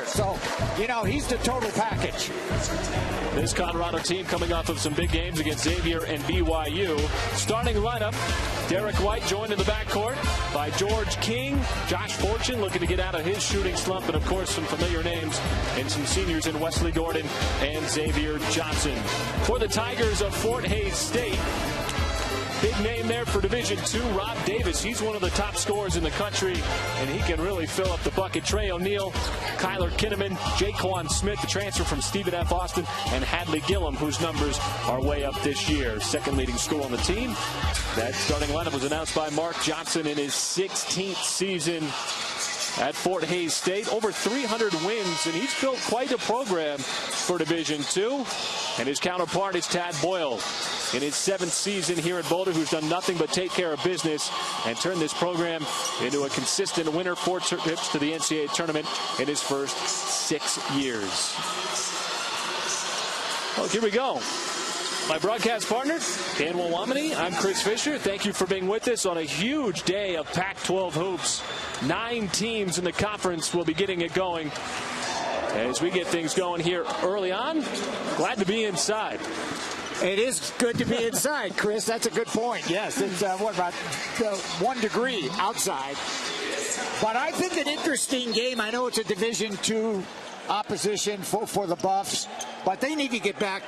year. So, you know, he's the total package. This Colorado team coming off of some big games against Xavier and BYU. Starting lineup, Derek White joined in the backcourt by George King. Josh Fortune looking to get out of his shooting slump. And, of course, some familiar names and some seniors in Wesley Gordon and Xavier Johnson. For the Tigers of Fort Hays State, big name there for Division II, Rob Davis. He's one of the top scorers in the country, and he can really fill up the bucket. Trey O'Neal, Kyler Kinnaman, Jaquan Smith, the transfer from Stephen F. Austin, and Hadley Gillum, whose numbers are way up this year. Second leading scorer on the team. That starting lineup was announced by Mark Johnson in his 16th season at Fort Hays State. Over 300 wins, and he's built quite a program for Division II. And his counterpart is Tad Boyle in his 7th season here at Boulder, who's done nothing but take care of business and turn this program into a consistent winner. 4 trips to the NCAA tournament in his first 6 years. Well, here we go. My broadcast partner, Dan Wawamini. I'm Chris Fisher. Thank you for being with us on a huge day of Pac-12 hoops. 9 teams in the conference will be getting it going as we get things going here early on. Glad to be inside. It is good to be inside, Chris. That's a good point. Yes, it's what about 1 degree outside. But I think an interesting game. I know it's a Division II opposition for the Buffs, but they need to get back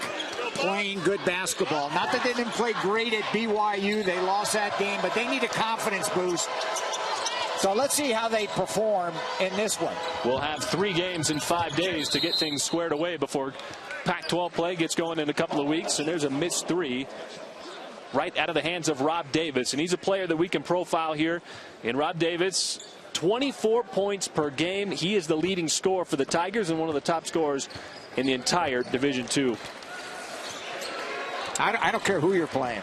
playing good basketball. Not that they didn't play great at BYU. They lost that game, but they need a confidence boost. So let's see how they perform in this one. We'll have 3 games in 5 days to get things squared away before Pac-12 play gets going in a couple of weeks. And there's a missed 3 right out of the hands of Rob Davis. And he's a player that we can profile here. And Rob Davis, 24 points per game. He is the leading scorer for the Tigers and one of the top scorers in the entire Division II. I don't care who you're playing.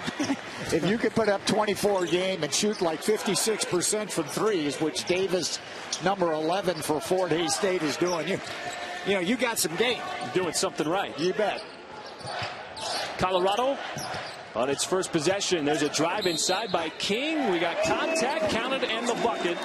If you could put up 24 a game and shoot like 56% from threes, which Davis, number 11 for Fort Hays State, is doing, you know, you got some game. You're doing something right. You bet. Colorado on its first possession. There's a drive inside by King. We got contact, counted, and the bucket,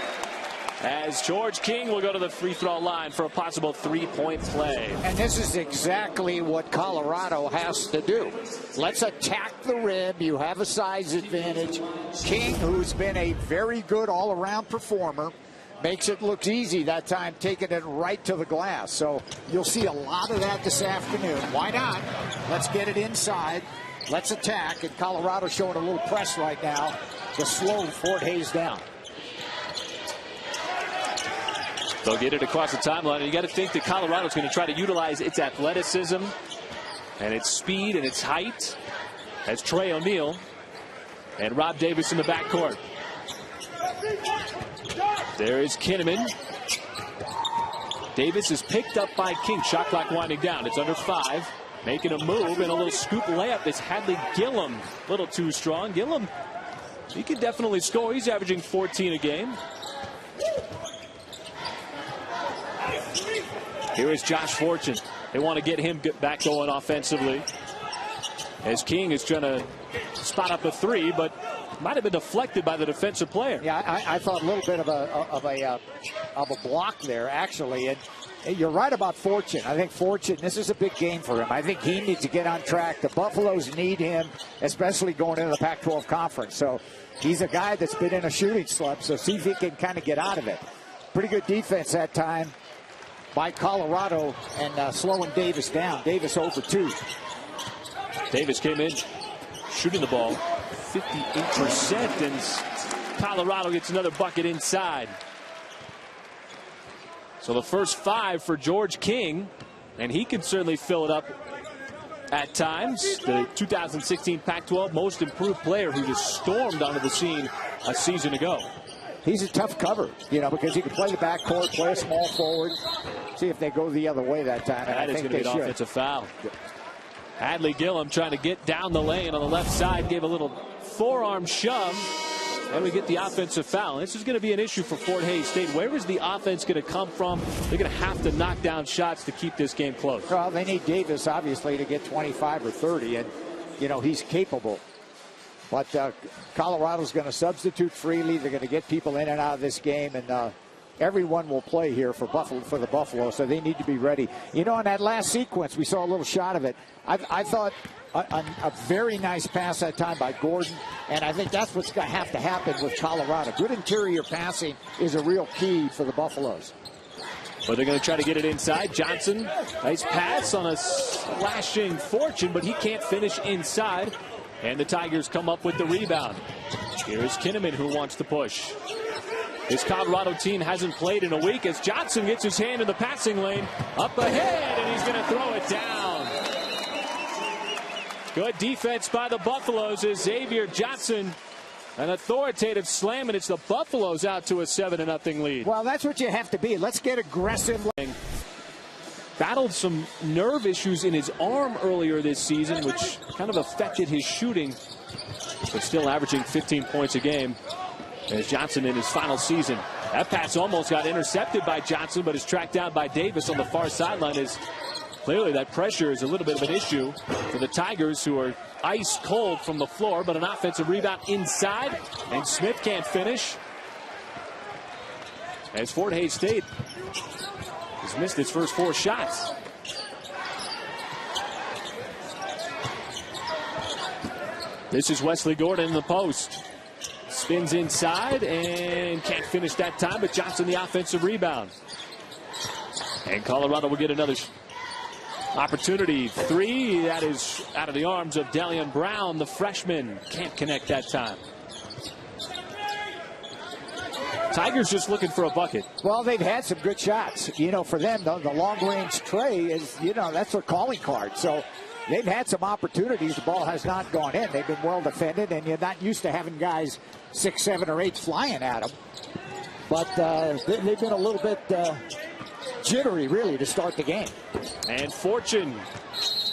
as George King will go to the free throw line for a possible 3-point play. And this is exactly what Colorado has to do. Let's attack the rim. You have a size advantage. King, who's been a very good all-around performer, makes it look easy that time, taking it right to the glass. So you'll see a lot of that this afternoon. Why not? Let's get it inside. Let's attack. And Colorado showing a little press right now to slow Fort Hays down. They'll get it across the timeline. And you got to think that Colorado's going to try to utilize its athleticism and its speed and its height as Trey O'Neal and Rob Davis in the backcourt. There is Kinnaman. Davis is picked up by King. Shot clock winding down. It's under 5. Making a move and a little scoop layup. It's Hadley Gillum. A little too strong. Gillum, he can definitely score. He's averaging 14 a game. Here is Josh Fortune. They want to get him back going offensively, as King is trying to spot up a 3, but might have been deflected by the defensive player. Yeah, I thought a little bit of a block there, actually. And you're right about Fortune. I think Fortune, this is a big game for him. I think he needs to get on track. The Buffaloes need him, especially going into the Pac-12 conference. So he's a guy that's been in a shooting slump, so see if he can kind of get out of it. Pretty good defense that time by Colorado and slowing Davis down. Davis 0 for 2. Davis came in shooting the ball 58%, and Colorado gets another bucket inside. So the first 5 for George King, and he can certainly fill it up at times. The 2016 Pac-12 most improved player who just stormed onto the scene a season ago. He's a tough cover, you know, because he can play the backcourt, play a small forward. See if they go the other way that time. That is going to be an offensive foul. Hadley Gillum trying to get down the lane on the left side, gave a little forearm shove, and we get the offensive foul. This is going to be an issue for Fort Hays State. Where is the offense going to come from? They're going to have to knock down shots to keep this game close. Well, they need Davis, obviously, to get 25 or 30, and, you know, he's capable. But Colorado's going to substitute freely. They're going to get people in and out of this game, and everyone will play here for the Buffalo, so they need to be ready. You know, in that last sequence, we saw a little shot of it. I thought a very nice pass that time by Gordon, and I think that's what's going to have to happen with Colorado. Good interior passing is a real key for the Buffaloes. Well, they're going to try to get it inside. Johnson, nice pass on a slashing Fortune, but he can't finish inside. And the Tigers come up with the rebound. Here's Kinnaman, who wants to push. This Colorado team hasn't played in a week as Johnson gets his hand in the passing lane. Up ahead, and he's going to throw it down. Good defense by the Buffaloes as Xavier Johnson, an authoritative slam, and it's the Buffaloes out to a 7-0 lead. Well, that's what you have to be. Let's get aggressive. Battled some nerve issues in his arm earlier this season, which kind of affected his shooting, but still averaging 15 points a game as Johnson in his final season. That pass almost got intercepted by Johnson, but is tracked down by Davis on the far sideline. As clearly that pressure is a little bit of an issue for the Tigers, who are ice cold from the floor, but an offensive rebound inside, and Smith can't finish as Fort Hays State has missed its first 4 shots. This is Wesley Gordon in the post. Spins inside and can't finish that time, but Johnson the offensive rebound. And Colorado will get another opportunity. 3, that is out of the arms of Delian Brown, the freshman. Can't connect that time. Tigers just looking for a bucket. Well, they've had some good shots. You know, for them, the long-range tray is, you know, that's their calling card. So they've had some opportunities. The ball has not gone in. They've been well defended, and you're not used to having guys 6, 7, or 8 flying at them. But they've been a little bit jittery, really, to start the game. And Fortune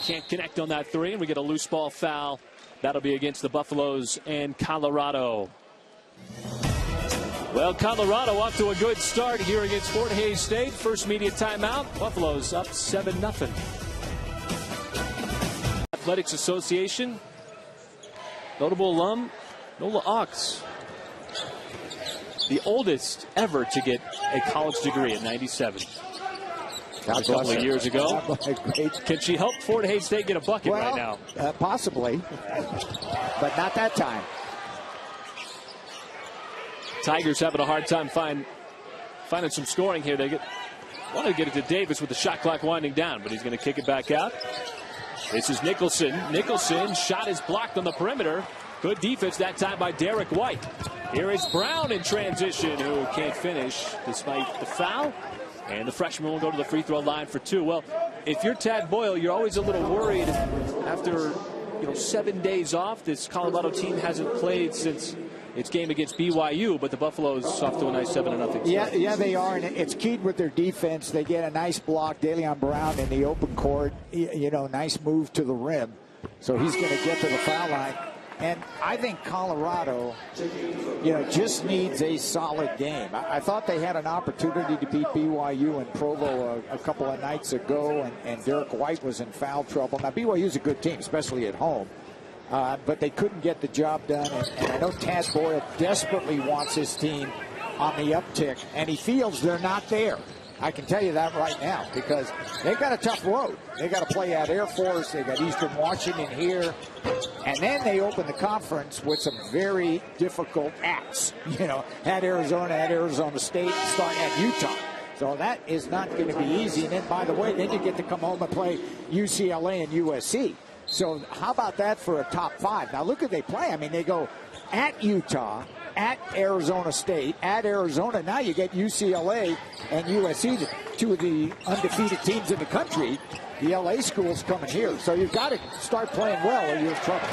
can't connect on that 3, and we get a loose ball foul. That'll be against the Buffaloes and Colorado. Well, Colorado off to a good start here against Fort Hays State. First media timeout. Buffaloes up 7-0. Athletics Association. Notable alum, Nola Ox. The oldest ever to get a college degree at 97. A couple of years ago. Can she help Fort Hays State get a bucket right now? Possibly, but not that time. Tigers having a hard time finding some scoring here. They want to get it to Davis with the shot clock winding down, but he's going to kick it back out. This is Nicholson. Nicholson, shot is blocked on the perimeter. Good defense that time by Derek White. Here is Brown in transition, who can't finish despite the foul. And the freshman will go to the free throw line for 2. Well, if you're Tad Boyle, you're always a little worried after 7 days off. This Colorado team hasn't played since its game against BYU, but the Buffaloes off to a nice 7-0. Yeah, they are, and it's keyed with their defense. They get a nice block, Delian Brown in the open court. Nice move to the rim. So he's going to get to the foul line. And I think Colorado, just needs a solid game. I thought they had an opportunity to beat BYU in Provo a couple of nights ago, and Derek White was in foul trouble. Now, BYU's a good team, especially at home. But they couldn't get the job done, and I know Tad Boyle desperately wants his team on the uptick, and he feels they're not there. I can tell you that right now, because they've got a tough road. They got to play at Air Force. They got Eastern Washington here, and then they open the conference with some very difficult acts. At Arizona State, and start at Utah. So that is not going to be easy. And then, by the way, then you get to come home and play UCLA and USC. So how about that for a top 5? Now look at they play. I mean, they go at Utah, at Arizona State, at Arizona. Now you get UCLA and USC, 2 of the undefeated teams in the country. The LA schools coming here. So you've got to start playing well or you're in trouble.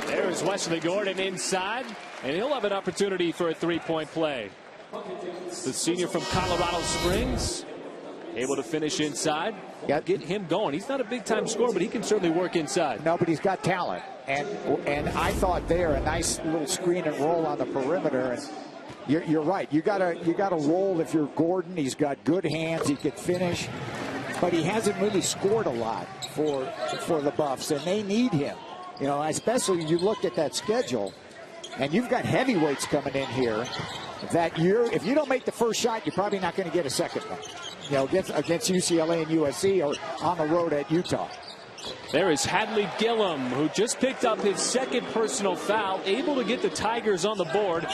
There's Wesley Gordon inside, and he'll have an opportunity for a 3-point play. The senior from Colorado Springs, able to finish inside. Get him going. He's not a big-time scorer, but he can certainly work inside. No, but he's got talent. And I thought there a nice little screen and roll on the perimeter. And you're right. You gotta roll if you're Gordon. He's got good hands. He can finish, but he hasn't really scored a lot for the Buffs, and they need him. Especially you look at that schedule. and you've got heavyweights coming in here that if you don't make the first shot, you're probably not going to get a second one. You know, against UCLA and USC or on the road at Utah. There is Hadley Gillum, who just picked up his second personal foul, able to get the Tigers on the board.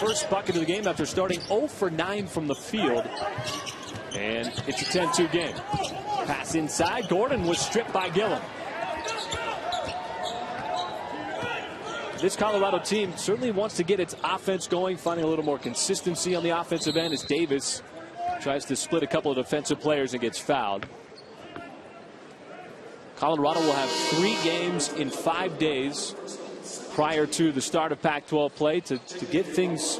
First bucket of the game after starting 0 for 9 from the field. And it's a 10-2 game. Pass inside. Gordon was stripped by Gillum. This Colorado team certainly wants to get its offense going, finding a little more consistency on the offensive end as Davis tries to split a couple of defensive players and gets fouled. Colorado will have 3 games in 5 days prior to the start of Pac-12 play to get things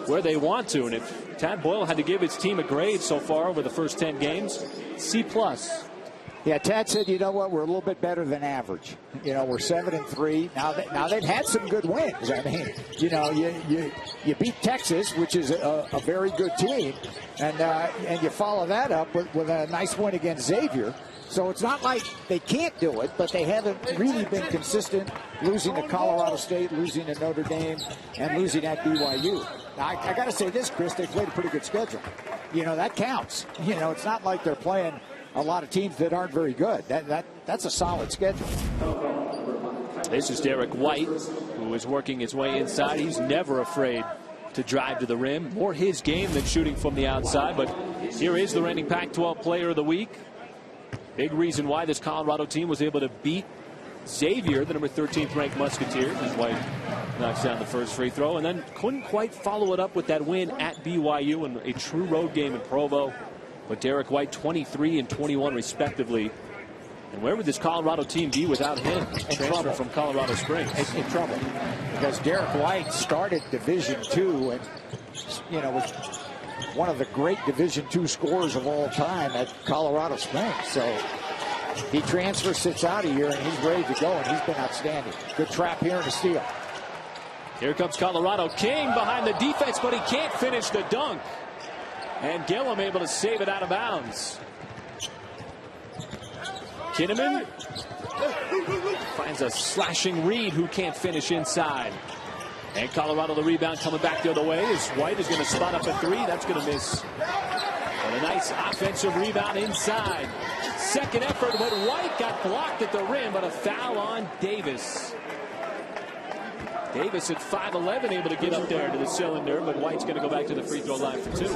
where they want to. And if Tad Boyle had to give his team a grade so far over the first 10 games, C+. Yeah, Tad said, you know what, we're a little bit better than average. You know, we're 7-3. Now they've had some good wins. I mean, you know, you beat Texas, which is a very good team, and you follow that up with a nice win against Xavier. So it's not like they can't do it, but they haven't really been consistent, losing to Colorado State, losing to Notre Dame, and losing at BYU. Now, I got to say this, Chris, they played a pretty good schedule. You know, that counts. You know, it's not like they're playing a lot of teams that aren't very good. That's a solid schedule. This is Derek White, who is working his way inside. He's never afraid to drive to the rim. More his game than shooting from the outside. But here is the reigning Pac-12 Player of the Week. Big reason why this Colorado team was able to beat Xavier, the number 13th ranked Musketeers, as White knocks down the first free throw, and then couldn't quite follow it up with that win at BYU in a true road game in Provo. But Derek White, 23 and 21 respectively. And where would this Colorado team be without him? Transfer from Colorado Springs. In trouble, because Derek White started Division II and, you know, was one of the great Division II scorers of all time at Colorado Springs. So he transfers, sits out a year, and he's ready to go, and he's been outstanding. Good trap here and a steal. Here comes Colorado. King behind the defense, but he can't finish the dunk. And Gillum able to save it out of bounds. Kinnaman finds a slashing Reed, who can't finish inside. And Colorado the rebound coming back the other way as White is going to spot up a 3. That's going to miss. But a nice offensive rebound inside. Second effort, but White got blocked at the rim, but a foul on Davis. Davis at 5'11", able to get up there to the cylinder, but White's going to go back to the free throw line for 2.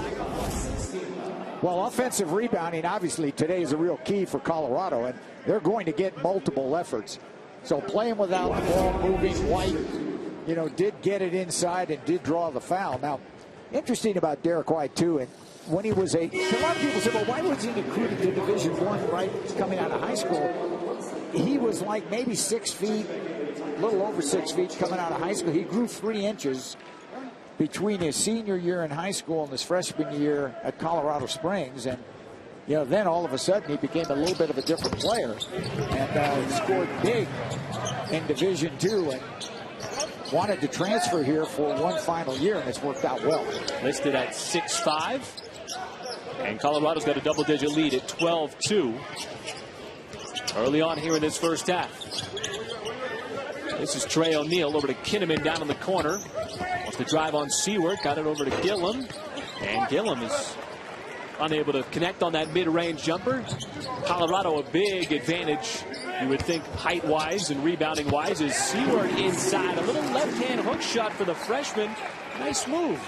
Well, offensive rebounding, obviously, today is a real key for Colorado, and they're going to get multiple efforts. So playing without the ball, moving, White, you know, did get it inside and did draw the foul. Now, interesting about Derek White, too, and when he was a lot of people say, well, why was he recruited to Division I, right, coming out of high school? He was like maybe 6 feet, a little over 6 feet coming out of high school. He grew 3 inches between his senior year in high school and his freshman year at Colorado Springs. And, you know, then all of a sudden he became a little bit of a different player and scored big in Division II and wanted to transfer here for one final year, and it's worked out well. Listed at 6'5", and Colorado's got a double-digit lead at 12-2 early on here in this first half. This is Trey O'Neal over to Kinnaman down in the corner. Wants to drive on Seward, got it over to Gillum, and Gillum is unable to connect on that mid-range jumper. Colorado a big advantage, you would think, height-wise and rebounding-wise, is Seward inside. A little left-hand hook shot for the freshman. Nice move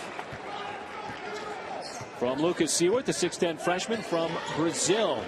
from Lucas Seward, the 6'10" freshman from Brazil.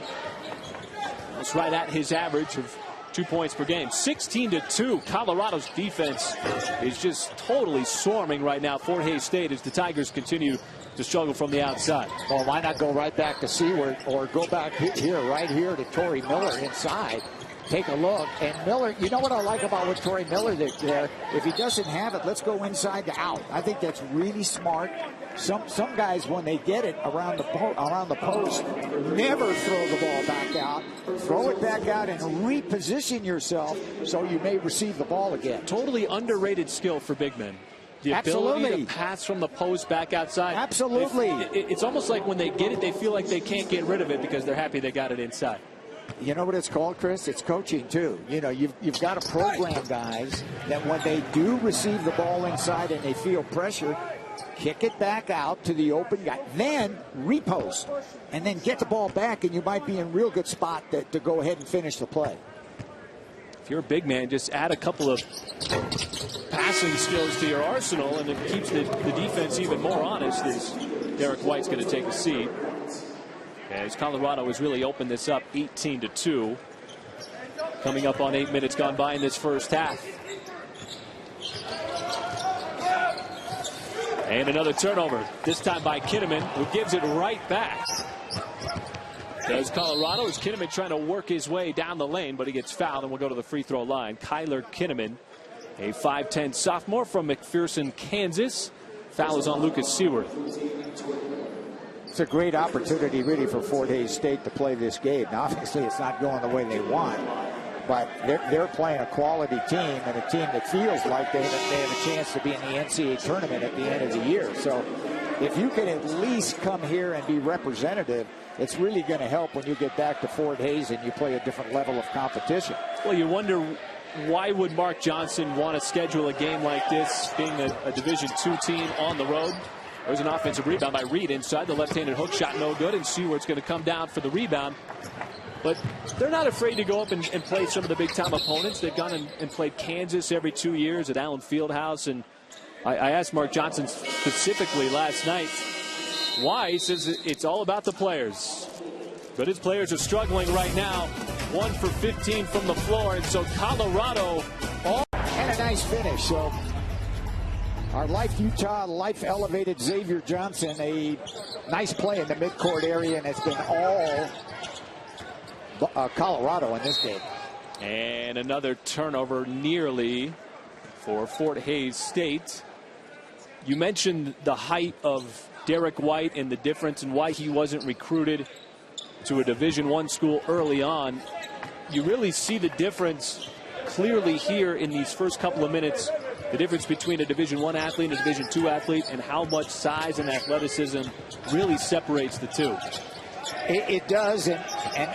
That's right at his average of 2 points per game. 16-2. Colorado's defense is just totally swarming right now for Hays State as the Tigers continue to struggle from the outside. Well, why not go right back to Seward or go back here, right here to Torrey Miller inside? Take a look. And Miller, you know what I like about what Torrey Miller did there? If he doesn't have it, let's go inside to out. I think that's really smart. Some guys, when they get it around the post, never throw the ball back out. Throw it back out and reposition yourself so you may receive the ball again. Totally underrated skill for big men. The ability to pass from the post back outside. Absolutely. It's almost like when they get it, they feel like they can't get rid of it because they're happy they got it inside. You know what it's called, Chris? It's coaching, too. You know, you've got to program guys that when they do receive the ball inside and they feel pressure, kick it back out to the open guy, then repost, and then get the ball back, and you might be in real good spot to go ahead and finish the play. If you're a big man, just add a couple of passing skills to your arsenal, and it keeps the defense even more honest as Derek White's going to take a seat. As Colorado has really opened this up 18-2. Coming up on 8 minutes gone by in this first half. And another turnover, this time by Kinnaman, who gives it right back. Does Colorado, as Kinnaman trying to work his way down the lane, but he gets fouled and will go to the free throw line. Kyler Kinnaman, a 5'10 sophomore from McPherson, Kansas. Foul is on Lucas Seward. It's a great opportunity, really, for Fort Hays State to play this game. Now, obviously, it's not going the way they want, but they're playing a quality team and a team that feels like they have a chance to be in the NCAA tournament at the end of the year. So if you can at least come here and be representative, it's really going to help when you get back to Fort Hays and you play a different level of competition. Well, you wonder, why would Mark Johnson want to schedule a game like this, being a Division II team on the road? There's an offensive rebound by Reed inside. The left-handed hook shot no good, and Seward's going to come down for the rebound. But they're not afraid to go up and play some of the big-time opponents. They've gone and played Kansas every 2 years at Allen Fieldhouse. And I asked Mark Johnson specifically last night why. He says it's all about the players. But his players are struggling right now. 1 for 15 from the floor. And so Colorado And a nice finish. So our Life Utah, Life elevated Xavier Johnson, a nice play in the midcourt area, and it's been all Colorado in this game. And another turnover nearly for Fort Hays State. You mentioned the height of Derek White and the difference in why he wasn't recruited to a Division I school early on. You really see the difference clearly here in these first couple of minutes. The difference between a Division I athlete and a Division II athlete, and how much size and athleticism really separates the two. It does, and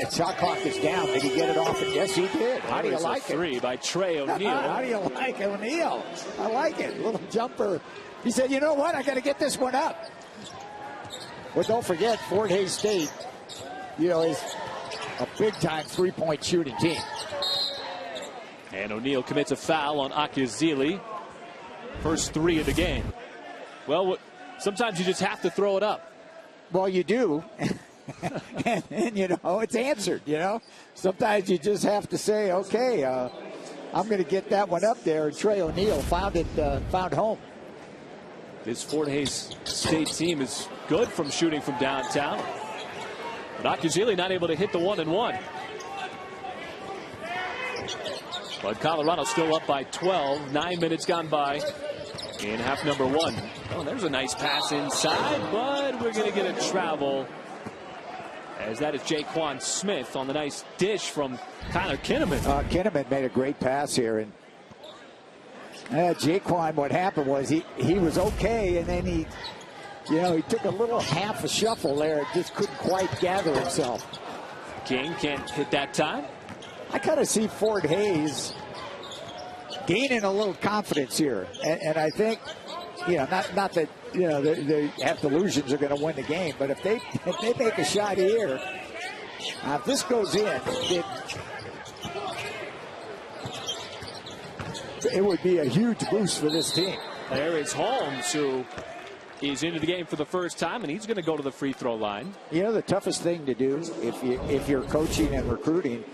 the shot clock is down. Did he get it off? And yes, he did. How do you like it? Three by Trey O'Neal. How do you like O'Neal? I like it. Little jumper. He said, you know what? I got to get this one up. Well, don't forget, Fort Hays State, is a big-time three-point shooting team. And O'Neal commits a foul on Akizili. First three of the game. Well, sometimes you just have to throw it up. Well, you do. and it's answered, Sometimes you just have to say, okay, I'm going to get that one up there. And Trey O'Neal found home. This Fort Hays State team is good from shooting from downtown. But Akizili not able to hit the 1-and-1. But Colorado still up by 12. 9 minutes gone by in half number 1. Oh, there's a nice pass inside, but we're going to get a travel. As that is Jaquan Smith on the nice dish from Kyler Kinnaman. Kinnaman made a great pass here. And Jaquan, what happened was he was okay, and then he took a little half a shuffle there and just couldn't quite gather himself. King can't hit that time. I kind of see Fort Hays gaining a little confidence here, and I think, not that they have delusions are going to win the game, but if they make a shot here, if this goes in, it would be a huge boost for this team. There is Holmes, who is into the game for the first time, and he's going to go to the free throw line. The toughest thing to do if you're coaching and recruiting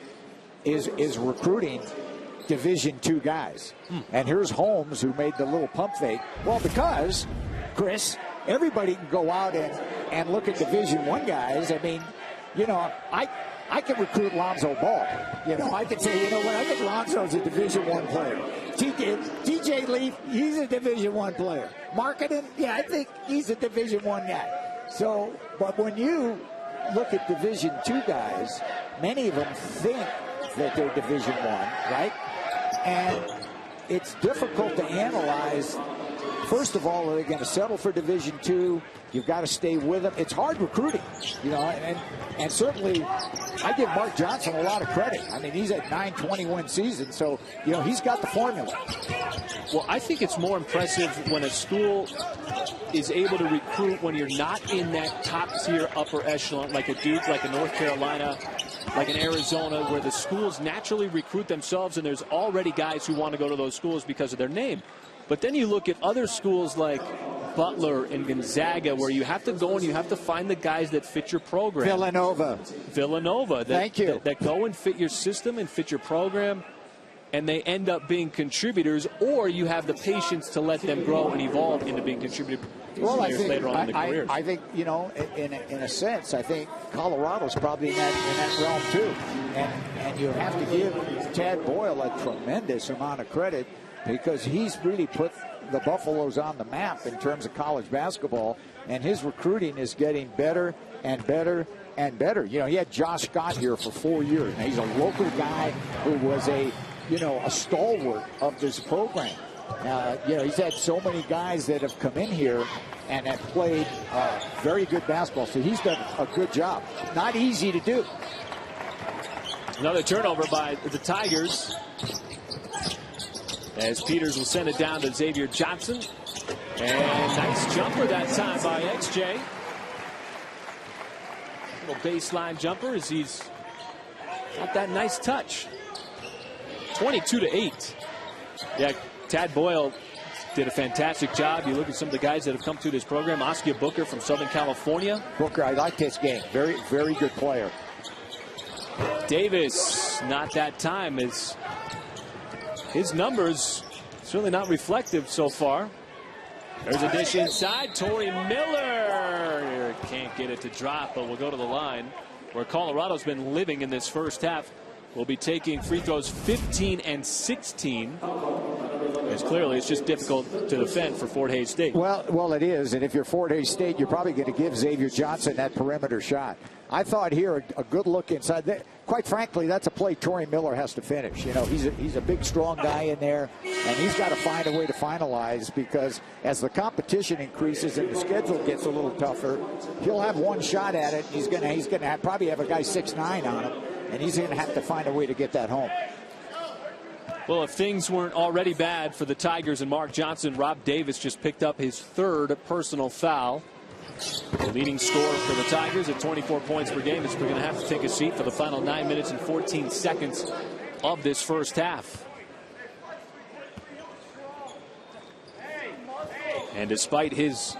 is recruiting Division II guys. And here's Holmes, who made the little pump fake. Well, because, Chris, everybody can go out and look at Division I guys. I mean, I can recruit Lonzo Ball. I can say, I think Lonzo's a Division I player. TJ Leaf, he's a Division I player. Marketing, I think he's a Division I guy. So, but when you look at Division II guys, many of them think that they're Division I, right? And it's difficult to analyze first of all, are they going to settle for Division II? You've got to stay with them. It's hard recruiting, and certainly I give Mark Johnson a lot of credit. I mean, he's at 9-21 season, so, he's got the formula. Well, I think it's more impressive when a school is able to recruit when you're not in that top-tier upper echelon, like a Duke, like a North Carolina, like an Arizona, where the schools naturally recruit themselves, and there's already guys who want to go to those schools because of their name. But then you look at other schools like Butler and Gonzaga, where you have to go and you have to find the guys that fit your program. Villanova. Thank you. That go and fit your system and fit your program, and they end up being contributors, or you have the patience to let them grow and evolve into being contributors later on in their careers. I think, in a sense, I think Colorado's probably in that realm too. And you have to give Tad Boyle a tremendous amount of credit, because he's really put the Buffaloes on the map in terms of college basketball, and his recruiting is getting better and better and better. He had Josh Scott here for 4 years. Now, he's a local guy who was a stalwart of this program. He's had so many guys that have come in here and have played very good basketball, so he's done a good job. Not easy to do. Another turnover by the Tigers, as Peters will send it down to Xavier Johnson. And nice jumper that time by XJ. Little baseline jumper as he's got that nice touch. 22-8. Yeah, Tad Boyle did a fantastic job. You look at some of the guys that have come through this program. Oscar Booker from Southern California. Booker, I like this game. Very, very good player. Davis, not that time. His numbers certainly not reflective so far. There's a dish inside. Tory Miller can't get it to drop, but we'll go to the line where Colorado's been living in this first half. We'll be taking free throws 15 and 16. As clearly, it's just difficult to defend for Fort Hays State. Well, it is. And if you're Fort Hays State, you're probably going to give Xavier Johnson that perimeter shot. I thought here a good look inside. Quite frankly, that's a play Tory Miller has to finish. He's a big, strong guy in there, and he's got to find a way to finalize, because as the competition increases and the schedule gets a little tougher, he'll have one shot at it. He's going to probably have a guy 6'9" on him, and he's going to have to find a way to get that home. Well, if things weren't already bad for the Tigers and Mark Johnson, Rob Davis just picked up his third personal foul. The leading scorer for the Tigers at 24 points per game is going to have to take a seat for the final 9 minutes and 14 seconds of this first half. And despite his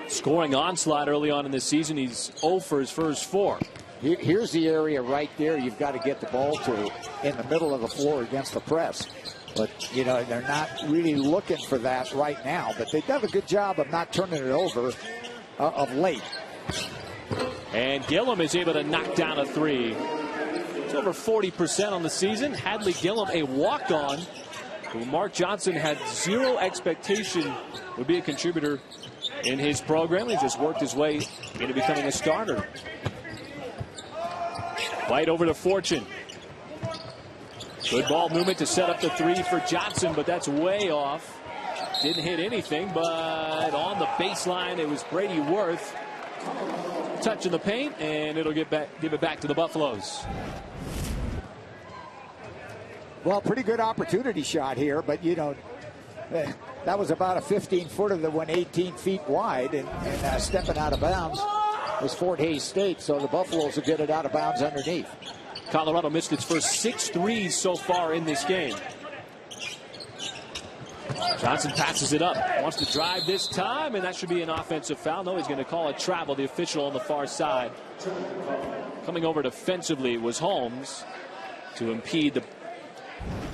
scoring onslaught early on in this season, he's 0 for his first 4. Here's the area right there you've got to get the ball to, in the middle of the floor against the press. But, they're not really looking for that right now. But they've done a good job of not turning it over of late. And Gillum is able to knock down a 3. It's over 40% on the season. Hadley Gillum, a walk-on, who Mark Johnson had zero expectation would be a contributor in his program. He just worked his way into becoming a starter. White over to Fortune. Good ball movement to set up the 3 for Johnson, but that's way off. Didn't hit anything, but on the baseline, it was Brady Worth touching the paint, and it'll give it back to the Buffaloes. Well, pretty good opportunity shot here, but that was about a 15-footer that went 18 feet wide, and stepping out of bounds was Fort Hays State, so the Buffaloes will get it out of bounds underneath. Colorado missed its first 6 threes so far in this game. Johnson passes it up, wants to drive this time, and that should be an offensive foul. No, he's going to call a travel, the official on the far side. Coming over defensively was Holmes to impede the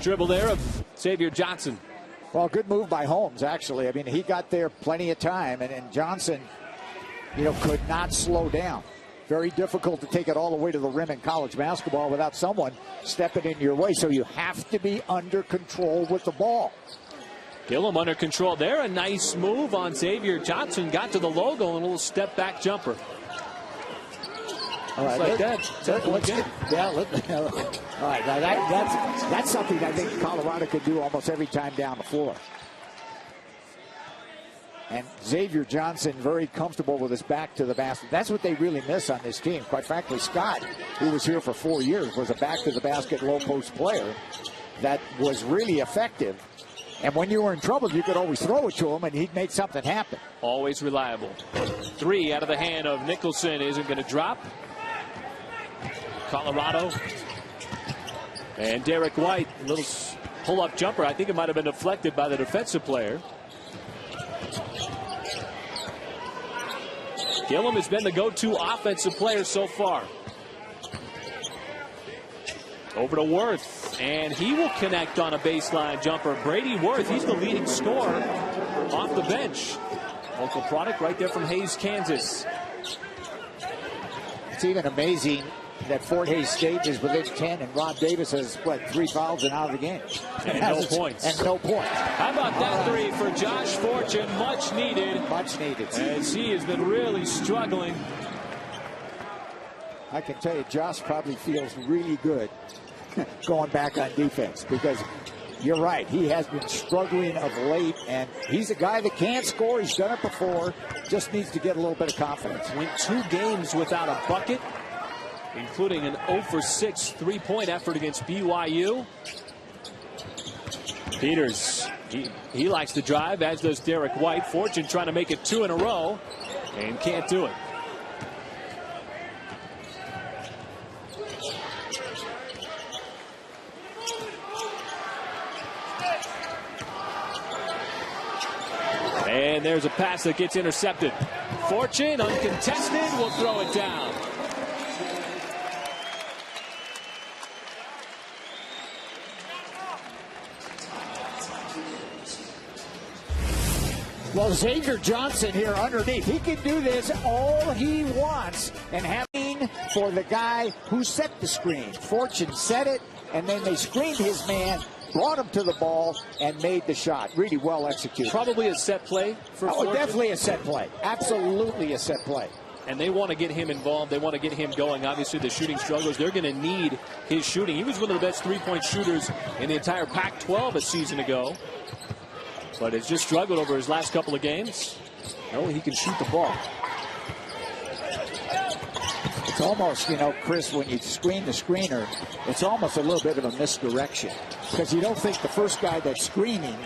dribble there of Xavier Johnson. Well, good move by Holmes, actually. I mean, he got there plenty of time, and Johnson, could not slow down. Very difficult to take it all the way to the rim in college basketball without someone stepping in your way. So you have to be under control with the ball. Gillum under control there. A nice move on Xavier Johnson. Got to the logo and a little step back jumper. All right, like that. All right, now that's something I think Colorado could do almost every time down the floor. And Xavier Johnson very comfortable with his back to the basket. That's what they really miss on this team. Quite frankly, Scott, who was here for 4 years, was a back-to-the-basket low-post player that was really effective. And when you were in trouble, you could always throw it to him, and he'd make something happen. Always reliable. 3 out of the hand of Nicholson isn't going to drop. Colorado. And Derek White, a little pull-up jumper. I think it might have been deflected by the defensive player. Gillum has been the go-to offensive player so far. Over to Worth, and he will connect on a baseline jumper. Brady Worth, he's the leading scorer off the bench. Local product right there from Hays, Kansas. It's even amazing that Fort Hays State is within 10, and Rob Davis has, 3 fouls and out of the game. And no points. And no points. How about that three for Josh Fortune? Much needed. Much needed. As he has been really struggling. I can tell you, Josh probably feels really good going back on defense, because you're right, he has been struggling of late, and he's a guy that can score. He's done it before, just needs to get a little bit of confidence. Went 2 games without a bucket, including an 0 for 6 three-point effort against BYU. Peters, he likes to drive, as does Derek White. Fortune trying to make it 2 in a row and can't do it. And there's a pass that gets intercepted. Fortune, uncontested, will throw it down. Well, Xavier Johnson here underneath. He can do this all he wants, and having for the guy who set the screen. Fortune set it, and then they screened his man, brought him to the ball, and made the shot. Really well executed. Probably a set play for Fortune. Definitely a set play. Absolutely a set play. And they want to get him involved. They want to get him going. Obviously, the shooting struggles. They're going to need his shooting. He was one of the best three-point shooters in the entire Pac-12 a season ago, but has just struggled over his last couple of games. No, he can shoot the ball. It's almost, Chris, when you screen the screener, it's almost a little bit of a misdirection, because you don't think the first guy that's screening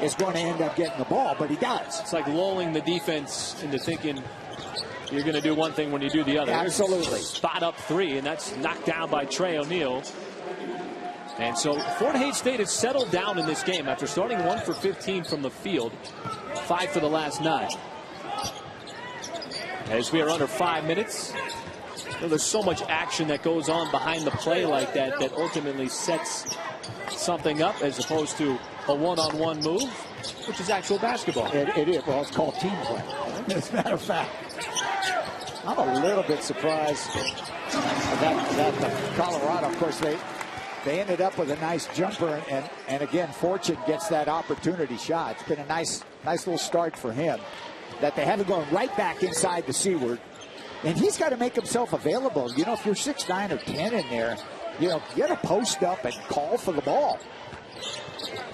is going to end up getting the ball, but he does. It's like lulling the defense into thinking you're going to do one thing when you do the other. Absolutely. Spot up 3, and that's knocked down by Trey O'Neal. And so Fort Hays State has settled down in this game after starting 1 for 15 from the field, 5 for the last 9. As we are under 5 minutes, there's so much action that goes on behind the play like that that ultimately sets something up as opposed to a one-on-one move, which is actual basketball. It is. Well, it's called team play. As a matter of fact, I'm a little bit surprised that Colorado, of course, they ended up with a nice jumper, and again, Fortune gets that opportunity shot. It's been a nice little start for him, that they haven't gone right back inside the Seaward. And he's got to make himself available. If you're 6'9" or 10 in there, get a post up and call for the ball.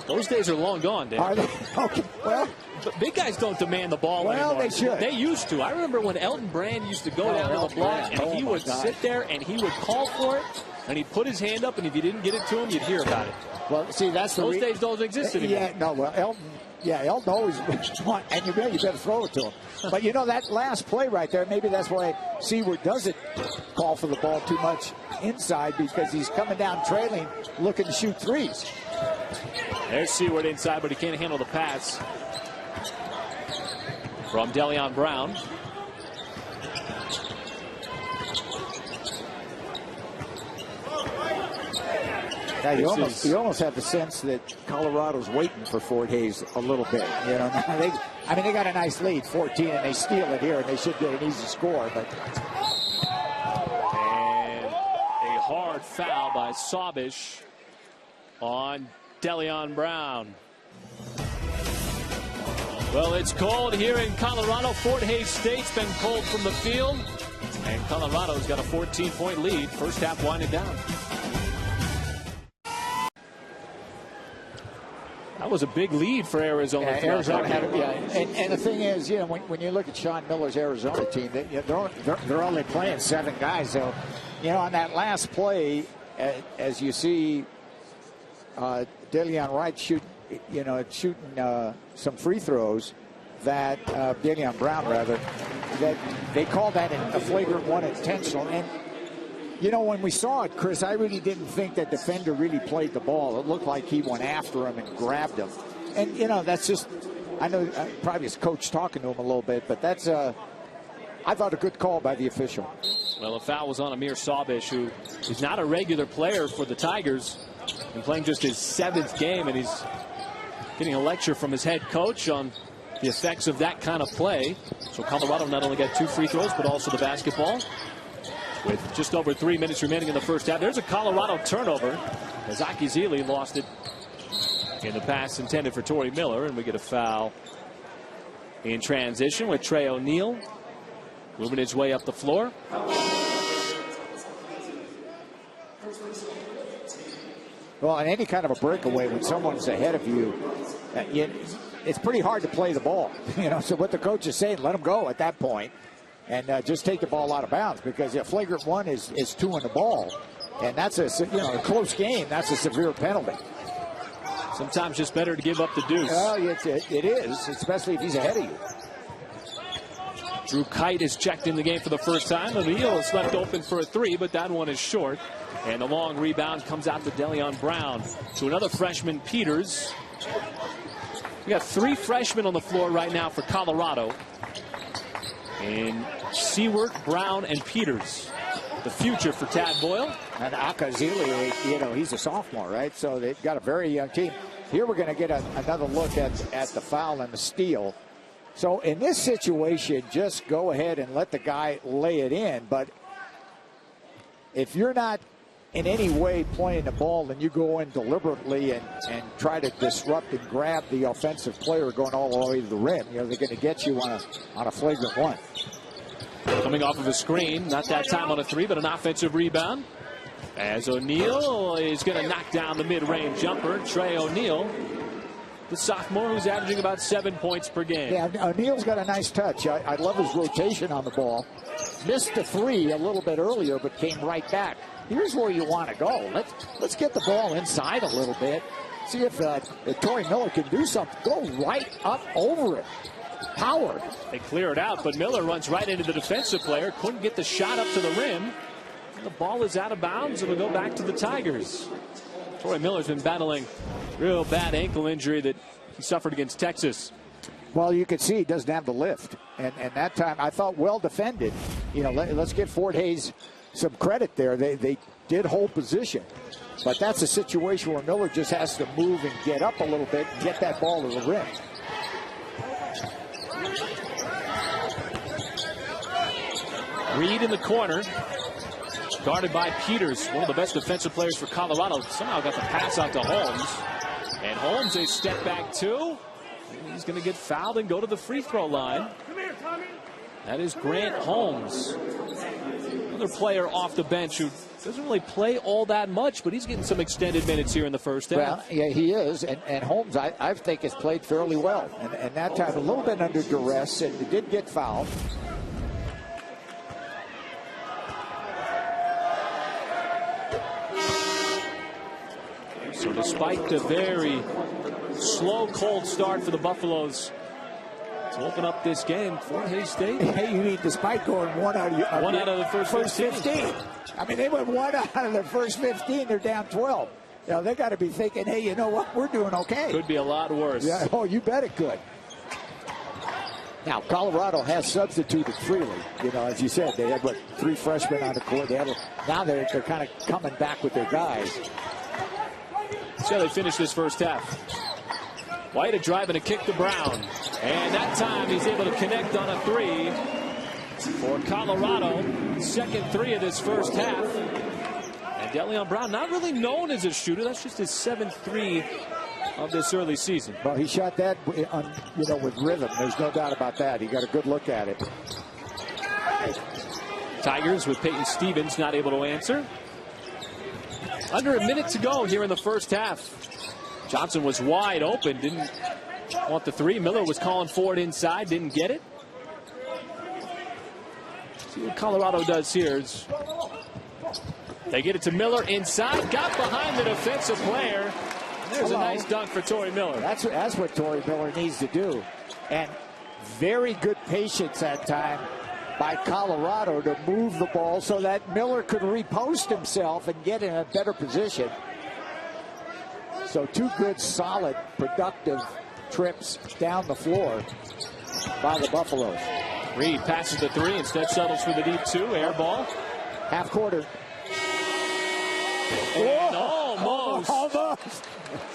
Those days are long gone, Dave. Are they? Okay. Well, but big guys don't demand the ball anymore. Well, they should. They used to. I remember when Elton Brand used to go down to the block, and he would sit there and he would call for it, and he'd put his hand up, and if you didn't get it to him, you'd hear about it. Well, see, that's those days don't exist anymore. Yeah, no. Well, Elton always want, and you better throw it to him. But that last play right there, maybe that's why Seward doesn't call for the ball too much inside, because he's coming down trailing, looking to shoot threes. There's Seward inside, but he can't handle the pass from Delion Brown. Now you almost have the sense that Colorado's waiting for Fort Hays a little bit. They got a nice lead, 14, and they steal it here, and they should get an easy score. But and a hard foul by Saubish on Delion Brown. Well, it's cold here in Colorado. Fort Hays State's been cold from the field, and Colorado's got a 14-point lead. First half winding down. That was a big lead for Arizona. Arizona had and the thing is, when you look at Sean Miller's Arizona team, they're only playing 7 guys. So, on that last play, as you see, DeLeon Wright shooting some free throws. That DeLeon Brown, rather, that they called that a flagrant one intentional. And when we saw it, Chris, I really didn't think that defender really played the ball. It looked like he went after him and grabbed him. And that's just, I know probably his coach talking to him a little bit, but that's I thought a good call by the official. Well, the foul was on Amir Sabish, who is not a regular player for the Tigers, and playing just his 7th game, and he's getting a lecture from his head coach on the effects of that kind of play. So Colorado not only got 2 free throws, but also the basketball. With just over 3 minutes remaining in the first half, there's a Colorado turnover as Aki Zili lost it in the pass intended for Torrey Miller, and we get a foul in transition with Trey O'Neal moving his way up the floor. Well, in any kind of a breakaway, when someone's ahead of you, it's pretty hard to play the ball. So what the coach is saying, let them go at that point, and just take the ball out of bounds, because a flagrant one is 2 on the ball, and that's a close game. That's a severe penalty. Sometimes just better to give up the deuce. Well, it is, especially if he's ahead of you. Drew Kite is checked in the game for the first time. O'Neal is left open for a 3, but that one is short. And the long rebound comes out to DeLeon Brown. To another freshman, Peters. We got 3 freshmen on the floor right now for Colorado. And Seward, Brown, and Peters. The future for Tad Boyle. And Akazili, he's a sophomore, right? So they've got a very young team. Here we're going to get another look at the foul and the steal. So in this situation, just go ahead and let the guy lay it in. But if you're not in any way playing the ball and you go in deliberately and try to disrupt and grab the offensive player going all the way to the rim, they're going to get you on a flagrant one. Coming off of a screen, not that time on a 3, but an offensive rebound. As O'Neal is going to knock down the mid-range jumper. Trey O'Neal, the sophomore who's averaging about 7 points per game. Yeah, O'Neal's got a nice touch. I love his rotation on the ball. Missed the 3 a little bit earlier, but came right back. Here's where you want to go. Let's get the ball inside a little bit. See if Torrey Miller can do something. Go right up over it. Power. They clear it out, but Miller runs right into the defensive player. Couldn't get the shot up to the rim. And the ball is out of bounds. It'll go back to the Tigers. Torrey Miller's been battling real bad ankle injury that he suffered against Texas. Well, you can see he doesn't have the lift. And that time, I thought well defended. Let's give Fort Hays some credit there. They did hold position. But that's a situation where Miller just has to move and get up a little bit and get that ball to the rim. Reed in the corner, guarded by Peters, one of the best defensive players for Colorado. Somehow got the pass out to Holmes. And Holmes a step back 2. He's going to get fouled and go to the free throw line. That is Grant Holmes, another player off the bench who doesn't really play all that much, but he's getting some extended minutes here in the first half. Well, yeah, he is. And Holmes, I think, has played fairly well. And that time a little bit under duress, and did get fouled. So despite the very slow, cold start for the Buffaloes to open up this game, Fort Hays State. Hey, you mean despite going one out of the first 15. I mean, they went 1 out of their first 15. They're down 12. They got to be thinking, hey, you know what? We're doing okay. Could be a lot worse. Yeah. Oh, you bet it could. Now, Colorado has substituted freely. As you said, they had, 3 freshmen on the court. Now they're kind of coming back with their guys. See how they finish this first half. White a drive and a kick to Brown. And that time he's able to connect on a 3 for Colorado. Second 3 of this first half. And DeLeon Brown, not really known as a shooter. That's just his 7th 3 of this early season. Well, he shot that with rhythm. There's no doubt about that. He got a good look at it. Tigers with Peyton Stevens not able to answer. Under a minute to go here in the first half. Johnson was wide open, didn't want the three. Miller was calling for it inside, didn't get it. See what Colorado does here. They get it to Miller inside, got behind the defensive player. There's a nice dunk for Torrey Miller. That's what Torrey Miller needs to do. And very good patience that time by Colorado to move the ball so that Miller could repost himself and get in a better position. So two good, solid, productive trips down the floor by the Buffaloes. Reed passes the three, instead settles for the deep two. Air ball. Half quarter. And almost.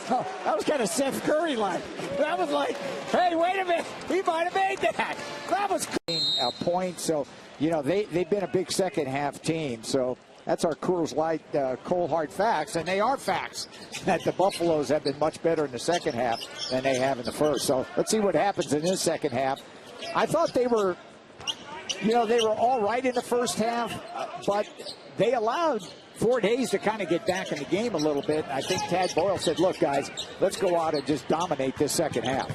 That was kind of Seth Curry-like. That was like, hey, wait a minute. He might have made that. That was a point. So, you know, they've been a big second-half team. So that's our Coors Light cold hard facts. And they are facts that the Buffaloes have been much better in the second half than they have in the first. So let's see what happens in this second half. I thought they were, you know, they were all right in the first half, but they allowed Fort Hays to kind of get back in the game a little bit. I think Tad Boyle said, look, guys, let's go out and just dominate this second half.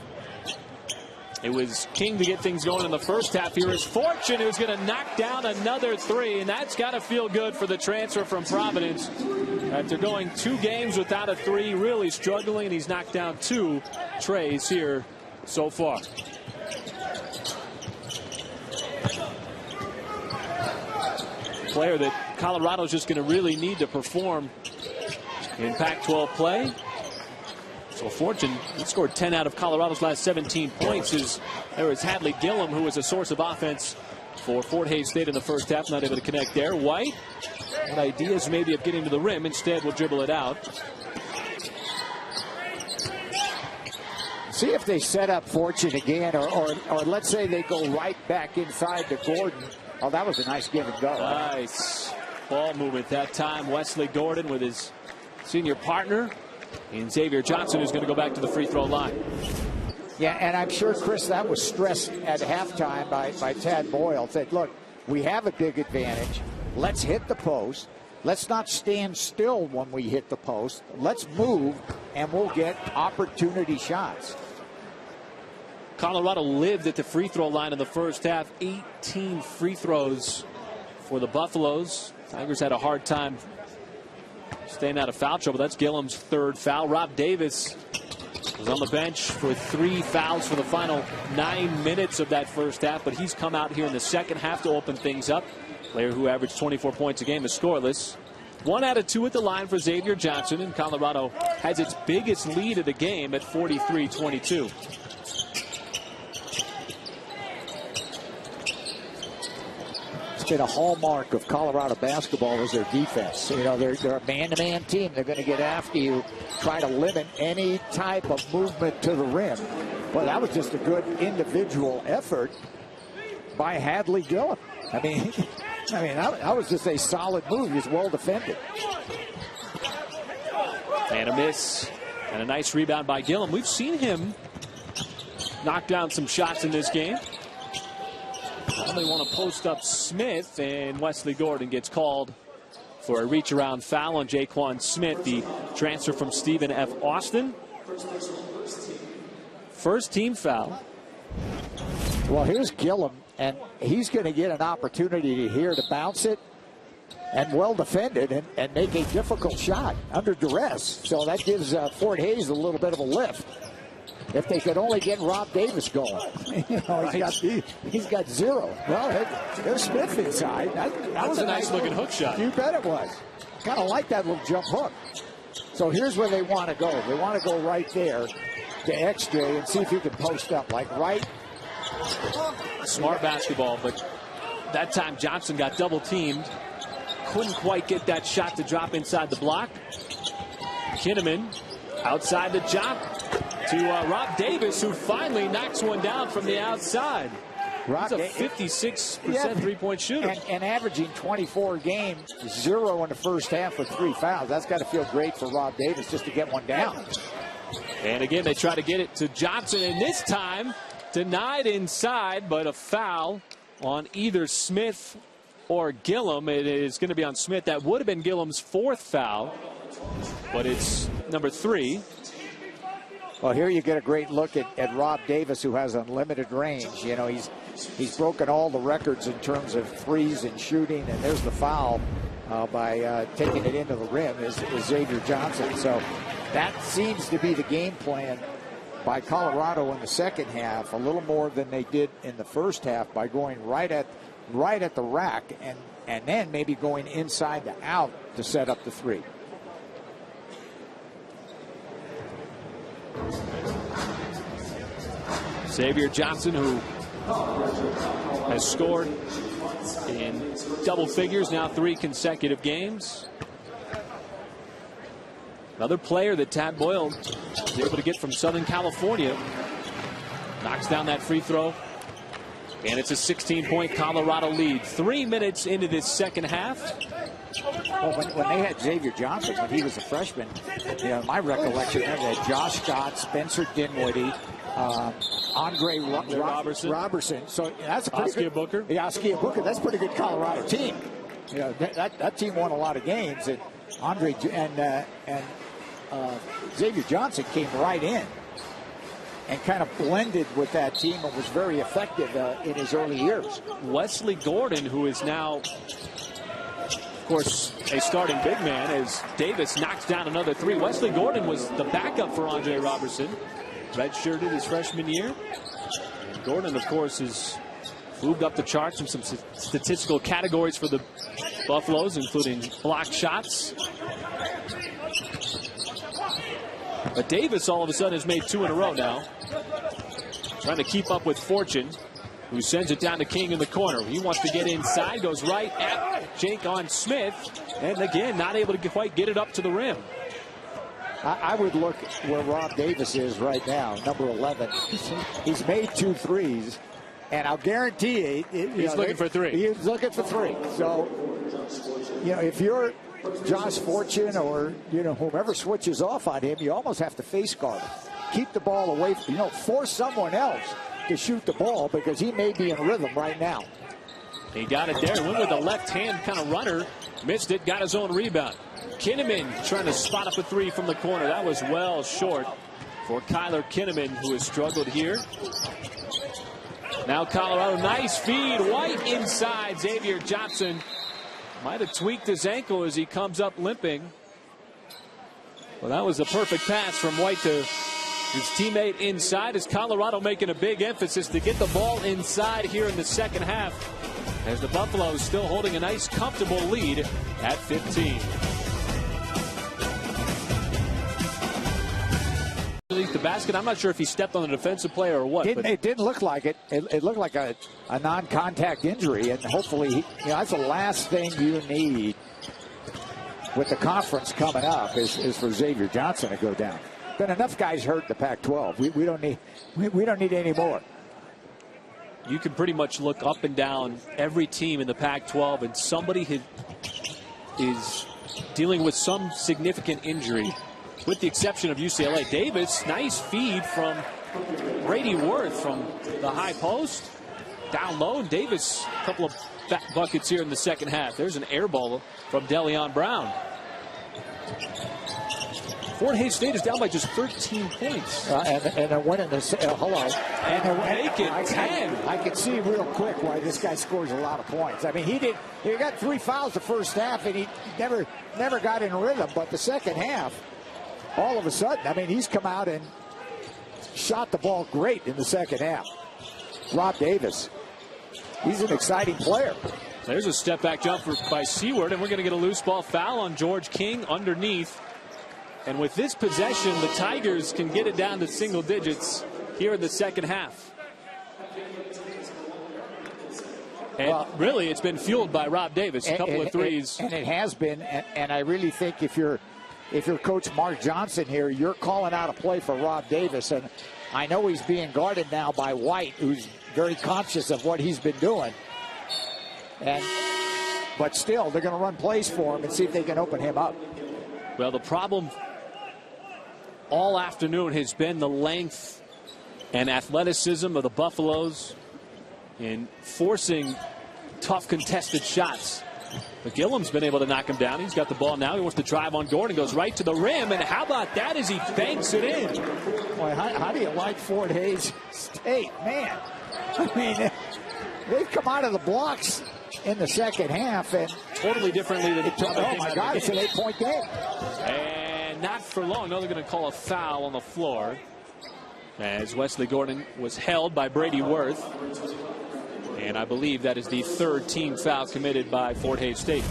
It was King to get things going in the first half. Here is Fortune, who's going to knock down another three, and that's got to feel good for the transfer from Providence. After going 2 games without a three, really struggling, and he's knocked down 2 trays here so far. Player that Colorado's just going to really need to perform in Pac-12 play. So Fortune, he scored 10 out of Colorado's last 17 points. There is Hadley Gillum, who was a source of offense for Fort Hays State in the first half, not able to connect there. White had ideas maybe of getting to the rim, instead will dribble it out. See if they set up Fortune again, or let's say they go right back inside to Gordon. Oh, that was a nice give and go. Nice ball movement that time. Wesley Gordon with his senior partner and Xavier Johnson, who's going to go back to the free throw line. Yeah, and I'm sure, Chris, that was stressed at halftime by Tad Boyle. Said, look, we have a big advantage. Let's hit the post. Let's not stand still when we hit the post. Let's move, and we'll get opportunity shots. Colorado lived at the free throw line in the first half. 18 free throws for the Buffaloes. Tigers had a hard time staying out of foul trouble. That's Gillum's 3rd foul. Rob Davis was on the bench for 3 fouls for the final 9 minutes of that first half, but he's come out here in the second half to open things up. Player who averaged 24 points a game is scoreless. 1 out of 2 at the line for Xavier Johnson, and Colorado has its biggest lead of the game at 43-22. Been a hallmark of Colorado basketball is their defense. You know, they're a man-to-man team. They're going to get after you, try to limit any type of movement to the rim. Well, that was just a good individual effort by Hadley Gillum. I mean, that was just a solid move. He was well defended. And a miss, and a nice rebound by Gillum. We've seen him knock down some shots in this game. They want to post up Smith, and Wesley Gordon gets called for a reach-around foul on Jaquan Smith, the transfer from Stephen F. Austin. First team foul. Well, here's Gillum, and he's going to get an opportunity here to bounce it and well defended and make a difficult shot under duress. So that gives Fort Hays a little bit of a lift. If they could only get Rob Davis going. You know, he's got 0. Well, there's Smith inside. That was a nice looking hook shot. You bet it was. Kind of like that little jump hook. So here's where they want to go. They want to go right there to XJ and see if he can post up. Like right. Smart basketball, but that time Johnson got double teamed. Couldn't quite get that shot to drop inside the block. Kinnaman outside the jump to Rob Davis, who finally knocks one down from the outside. He's a 56% three-point shooter. And averaging 24 a game, 0 in the first half with 3 fouls. That's got to feel great for Rob Davis just to get one down. And again, they try to get it to Johnson, and this time denied inside, but a foul on either Smith or Gillum. It is going to be on Smith. That would have been Gillum's 4th foul, but it's number 3. Well, here you get a great look at Rob Davis, who has unlimited range. You know, he's broken all the records in terms of threes and shooting, and there's the foul by taking it into the rim is Xavier Johnson. So that seems to be the game plan by Colorado in the second half, a little more than they did in the first half by going right at the rack and then maybe going inside the out to set up the three. Xavier Johnson, who has scored in double figures now 3 consecutive games. Another player that Tad Boyle was able to get from Southern California. Knocks down that free throw. And it's a 16-point Colorado lead. 3 minutes into this second half. Well, when they had Xavier Johnson, when he was a freshman, you know, my recollection, they had Josh Scott, Spencer Dinwiddie, Andre Robertson. So that's a pretty Askia good. Booker. Yeah, Askia Booker. That's a pretty good Colorado team. You know, that team won a lot of games, and Andre and Xavier Johnson came right in and kind of blended with that team and was very effective in his early years. Wesley Gordon, who is now, of course, a starting big man, as Davis knocks down another 3. Wesley Gordon was the backup for Andre Robertson, redshirted his freshman year. And Gordon, of course, has moved up the charts in some statistical categories for the Buffaloes, including block shots. But Davis all of a sudden has made 2 in a row now. Trying to keep up with Fortune, who sends it down to King in the corner. He wants to get inside, goes right at Jake on Smith, and again, not able to quite get it up to the rim. I would look where Rob Davis is right now, number 11. He's made 2 threes, and I'll guarantee you, he's looking for 3. He's looking for 3. So, you know, if you're Josh Fortune or, you know, whomever switches off on him, you almost have to face guard him. Keep the ball away, force someone else to shoot the ball because he may be in rhythm right now. He got it there. Went with a left-hand kind of runner. Missed it. Got his own rebound. Kinnaman trying to spot up a 3 from the corner. That was well short for Kyler Kinnaman, who has struggled here. Now Colorado, nice feed. White inside. Xavier Johnson might have tweaked his ankle as he comes up limping. Well, that was the perfect pass from White to his teammate inside, as Colorado making a big emphasis to get the ball inside here in the second half, as the Buffaloes still holding a nice comfortable lead at 15. The basket, I'm not sure if he stepped on the defensive player or what. It didn't look like it. It looked like a non-contact injury, and hopefully, that's the last thing you need with the conference coming up is for Xavier Johnson to go down. Been enough guys hurt in the Pac-12. We don't need any more. You can pretty much look up and down every team in the Pac-12, and somebody is dealing with some significant injury, with the exception of UCLA. Davis, nice feed from Brady Worth from the high post. Down low, and Davis, a couple of buckets here in the second half. There's an air ball from Deleon Brown. Fort Hays State is down by just 13 points. And they're winning this. Hello. And make it 10. I can see real quick why this guy scores a lot of points. I mean, he got 3 fouls the first half, and he never got in rhythm. But the second half, all of a sudden, I mean, he's come out and shot the ball great in the second half. Rob Davis, he's an exciting player. There's a step-back jumper by Seward, and we're going to get a loose ball foul on George King underneath. And with this possession, the Tigers can get it down to single digits here in the second half. And really, it's been fueled by Rob Davis, a couple of threes. And it has been, and I really think if you're Coach Mark Johnson here, you're calling out a play for Rob Davis. And I know he's being guarded now by White, who's very conscious of what he's been doing. But still, they're going to run plays for him and see if they can open him up. Well, the problem all afternoon has been the length and athleticism of the Buffaloes in forcing tough contested shots. But Gillum's been able to knock him down. He's got the ball now. He wants to drive on Gordon. Goes right to the rim. And how about that as he banks it in? Boy, how do you like Fort Hays State? Man, I mean, they've come out of the blocks in the second half. And totally differently than oh, my God, it's an 8-point game. And not for long. No, they're going to call a foul on the floor, as Wesley Gordon was held by Brady Worth. And I believe that is the third team foul committed by Fort Hays State.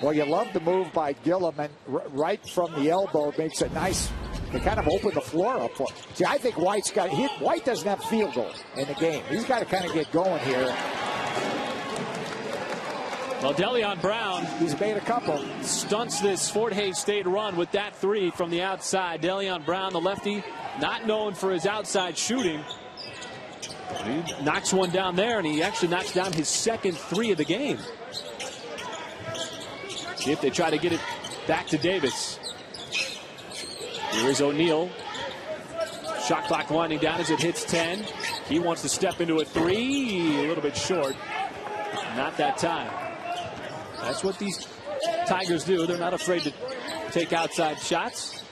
Well, you love the move by Gillum, and right from the elbow makes it nice. They kind of open the floor up for him. See, I think White doesn't have field goal in the game. He's got to kind of get going here. Well, Delion Brown, he's made a couple. Stunts this Fort Hays State run with that three from the outside. Delion Brown, the lefty, not known for his outside shooting. He knocks one down there, and he actually knocks down his second three of the game. See if they try to get it back to Davis. Here is O'Neal. Shot clock winding down as it hits 10. He wants to step into a three. A little bit short. Not that time. That's what these Tigers do. They're not afraid to take outside shots.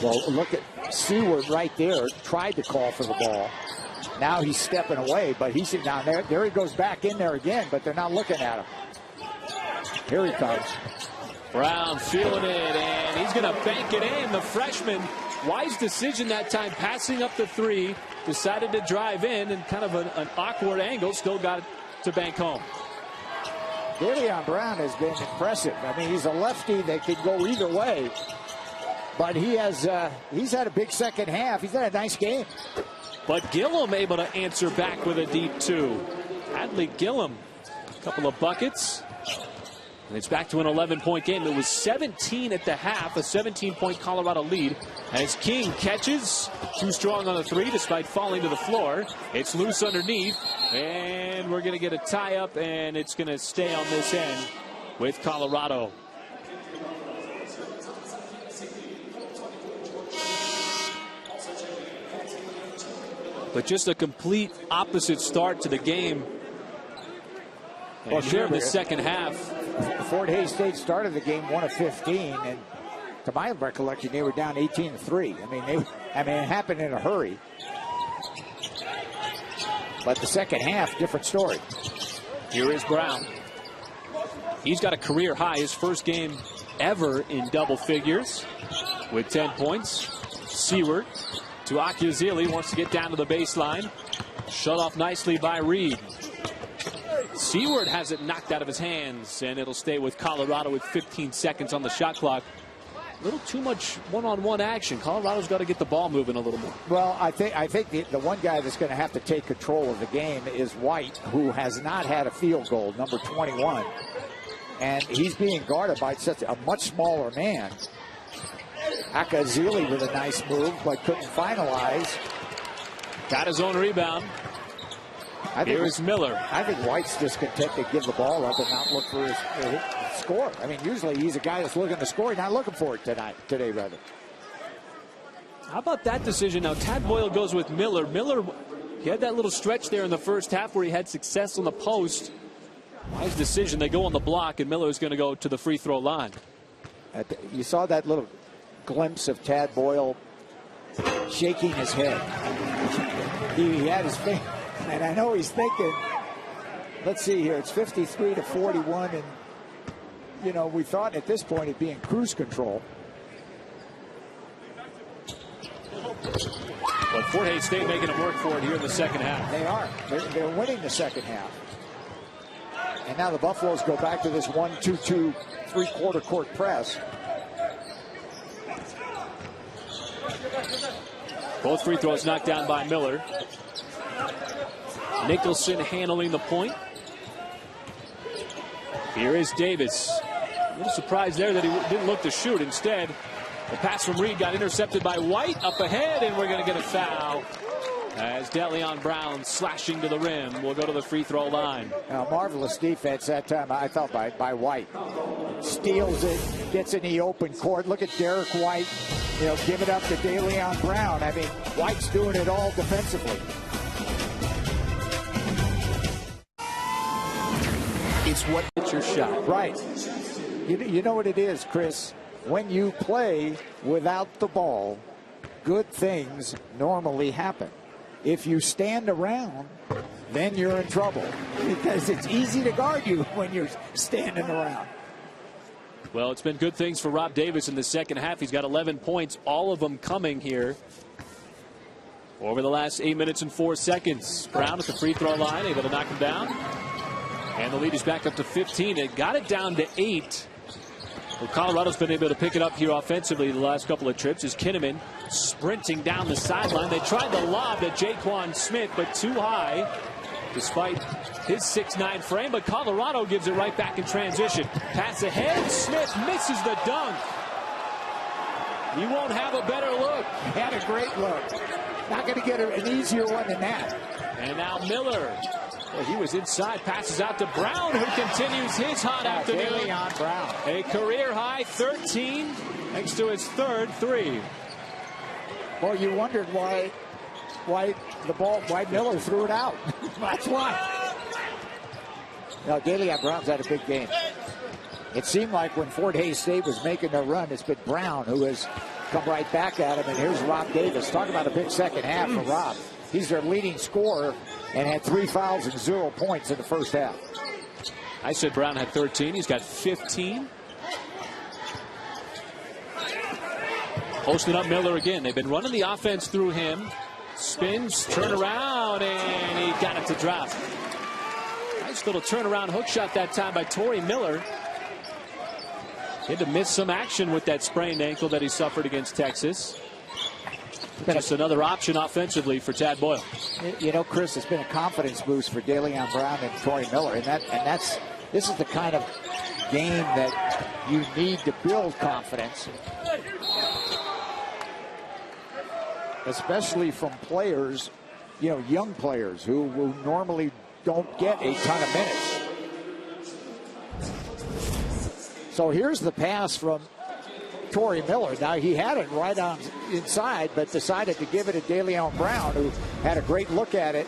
Well, look at Seward right there. Tried to call for the ball. Now he's stepping away, but he's down there. There he goes back in there again, but they're not looking at him. Here he comes. Brown feeling it, and he's going to bank it in. The freshman, wise decision that time, passing up the three. Decided to drive in, and kind of an awkward angle. Still got it to bank home. Delion Brown has been impressive. I mean, he's a lefty that can go either way. But he's had a big second half. He's had a nice game. But Gillum able to answer back with a deep two. Hadley Gillum, a couple of buckets. And it's back to an 11-point game. It was 17 at the half, a 17-point Colorado lead. As King catches, too strong on the three despite falling to the floor. It's loose underneath, and we're going to get a tie-up, and it's going to stay on this end with Colorado. But just a complete opposite start to the game. Well, here in the second half. Fort Hays State started the game 1 of 15, and to my recollection, they were down 18-3. I mean, it happened in a hurry. But the second half, different story. Here is Brown. He's got a career high, his first game ever in double figures with 10 points. Seward to Akiazili, wants to get down to the baseline. Shut off nicely by Reed. Seward has it knocked out of his hands, and it'll stay with Colorado with 15 seconds on the shot clock. A little too much one-on-one action. Colorado's got to get the ball moving a little more. Well, I think the one guy that's going to have to take control of the game is White, who has not had a field goal, number 21. And he's being guarded by such a much smaller man. Akazili with a nice move, but couldn't finalize. Got his own rebound. Here is Miller. I think White's just content to give the ball up and not look for his score. I mean, usually he's a guy that's looking to score. He's not looking for it today, rather. How about that decision? Now, Tad Boyle goes with Miller. Miller, he had that little stretch there in the first half where he had success on the post. Wise decision. They go on the block, and Miller is going to go to the free throw line. You saw that little glimpse of Tad Boyle shaking his head. He had his finger. And I know he's thinking, let's see here, it's 53-41, and, you know, we thought at this point it'd be in cruise control. But Fort Hays State making them work for it here in the second half. They are. They're winning the second half. And now the Buffaloes go back to this 1-2-2 three-quarter court press. Both free throws knocked down by Miller. Nicholson handling the point. Here is Davis. A little surprised there that he didn't look to shoot. Instead, the pass from Reed got intercepted by White up ahead, and we're going to get a foul as Delion Brown slashing to the rim will go to the free throw line. Marvelous defense that time, I thought, by White. Steals it, gets in the open court. Look at Derek White, give it up to Delion Brown. I mean, White's doing it all defensively. what it's your shot. Right. You know what it is, Chris? When you play without the ball, good things normally happen. If you stand around, then you're in trouble because it's easy to guard you when you're standing around. Well, it's been good things for Rob Davis in the second half. He's got 11 points, all of them coming here over the last 8 minutes and 4 seconds. Brown at the free throw line, able to knock him down. And the lead is back up to 15. It got it down to 8. Well, Colorado's been able to pick it up here offensively the last couple of trips. Is Kinnaman sprinting down the sideline. They tried the lob to Jaquan Smith, but too high despite his 6'9" frame. But Colorado gives it right back in transition. Pass ahead. Smith misses the dunk. He won't have a better look. He had a great look. Not going to get an easier one than that. And now Miller. Well, he was inside. Passes out to Brown, who continues his hot afternoon. Dalian Brown. A career-high 13 thanks to his third three. Well, you wondered why Miller threw it out. That's why. No, Dalian Brown's had a big game. It seemed like when Fort Hays State was making their run, it's been Brown who has come right back at him. And here's Rob Davis. Talk about a big second half for Rob. He's their leading scorer and had 3 fouls and 0 points in the first half. I said Brown had 13. He's got 15. Posting up Miller again. They've been running the offense through him. Spins, turn around, and he got it to drop. Nice little turnaround hook shot that time by Torrey Miller. He had to miss some action with that sprained ankle that he suffered against Texas. Just another option offensively for Tad Boyle. You know, Chris, it's been a confidence boost for Dalian Brown and Torrey Miller, this is the kind of game that you need to build confidence, especially from players, young players who normally don't get a ton of minutes. So here's the pass from Torrey Miller. Now, he had it right on inside, but decided to give it to Dalian Brown, who had a great look at it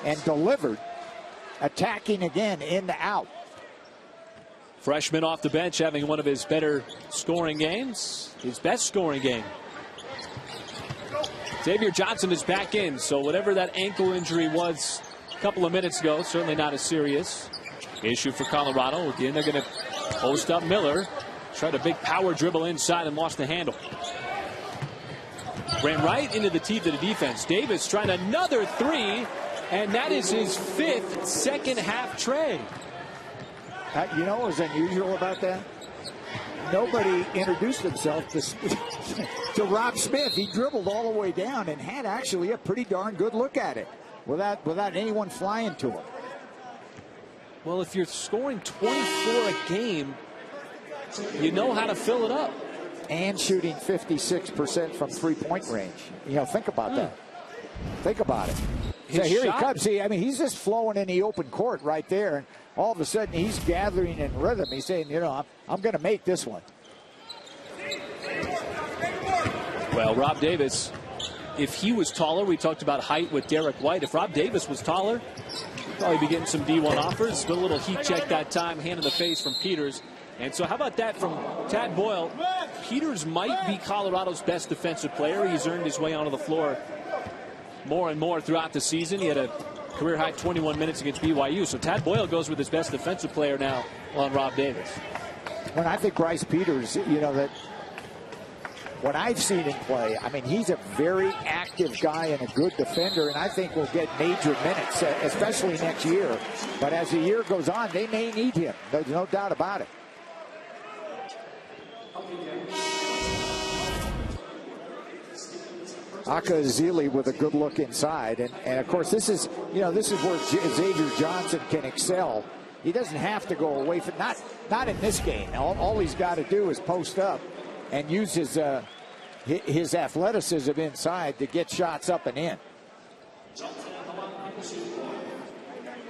and delivered, attacking again in the out. Freshman off the bench having one of his better scoring games, his best scoring game. Xavier Johnson is back in, so whatever that ankle injury was a couple of minutes ago, certainly not a serious issue for Colorado. Again, they're going to post up Miller. Tried a big power dribble inside and lost the handle. Ran right into the teeth of the defense. Davis trying another three, and that is his 5th second half tray. You know what was unusual about that? Nobody introduced himself to Rob Smith. He dribbled all the way down and had actually a pretty darn good look at it without anyone flying to him. Well, if you're scoring 24 a game, you know how to fill it up. And shooting 56% from three-point range. Think about that. Think about it. So here he comes. See, he's just flowing in the open court right there. And all of a sudden, he's gathering in rhythm. He's saying, I'm going to make this one. Well, Rob Davis, if he was taller, we talked about height with Derek White. If Rob Davis was taller, he'd probably be getting some D1 offers. But a little heat check that time, hand in the face from Peters. And so how about that from Tad Boyle? Peters might be Colorado's best defensive player. He's earned his way onto the floor more and more throughout the season. He had a career-high 21 minutes against BYU. So Tad Boyle goes with his best defensive player now on Rob Davis. When I think Bryce Peters, that what I've seen him play, he's a very active guy and a good defender, and I think will get major minutes, especially next year. But as the year goes on, they may need him. There's no doubt about it. Aka Ezeli with a good look inside, and of course this is where Xavier Johnson can excel. He doesn't have to go away from not in this game. All he's got to do is post up and use his athleticism inside to get shots up and in.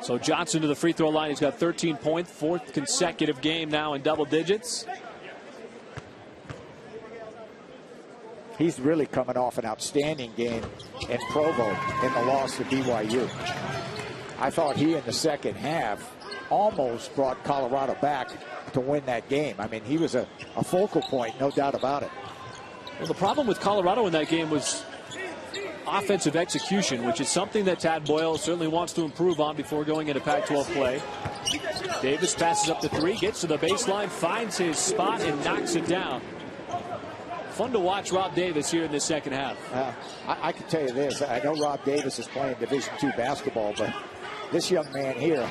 So Johnson to the free throw line. He's got 13 points, 4th consecutive game now in double digits. He's really coming off an outstanding game in Provo in the loss to BYU. I thought he in the second half almost brought Colorado back to win that game. I mean, he was a focal point, no doubt about it. Well, the problem with Colorado in that game was offensive execution, which is something that Tad Boyle certainly wants to improve on before going into Pac-12 play. Davis passes up the three, gets to the baseline, finds his spot, and knocks it down. Fun to watch Rob Davis here in the second half. I can tell you this. I know Rob Davis is playing Division II basketball, but this young man here,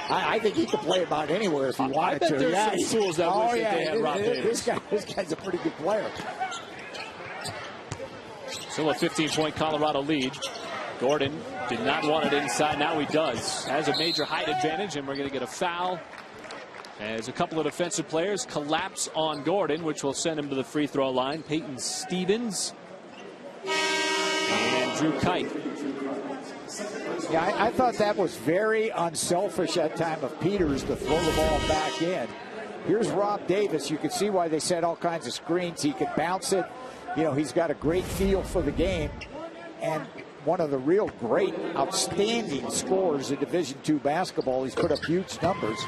I think he could play about anywhere if he wanted to. There's some tools that wish that they had Rob Davis. This guy's a pretty good player. Still a 15-point Colorado lead. Gordon did not want it inside. Now he does. Has a major height advantage, and we're going to get a foul as a couple of defensive players collapse on Gordon, which will send him to the free throw line. Peyton Stevens and Drew Kite. Yeah, I thought that was very unselfish that time of Peters to throw the ball back in. Here's Rob Davis. You can see why they set all kinds of screens. He can bounce it. You know, he's got a great feel for the game. And one of the real great, outstanding scorers in Division II basketball. He's put up huge numbers.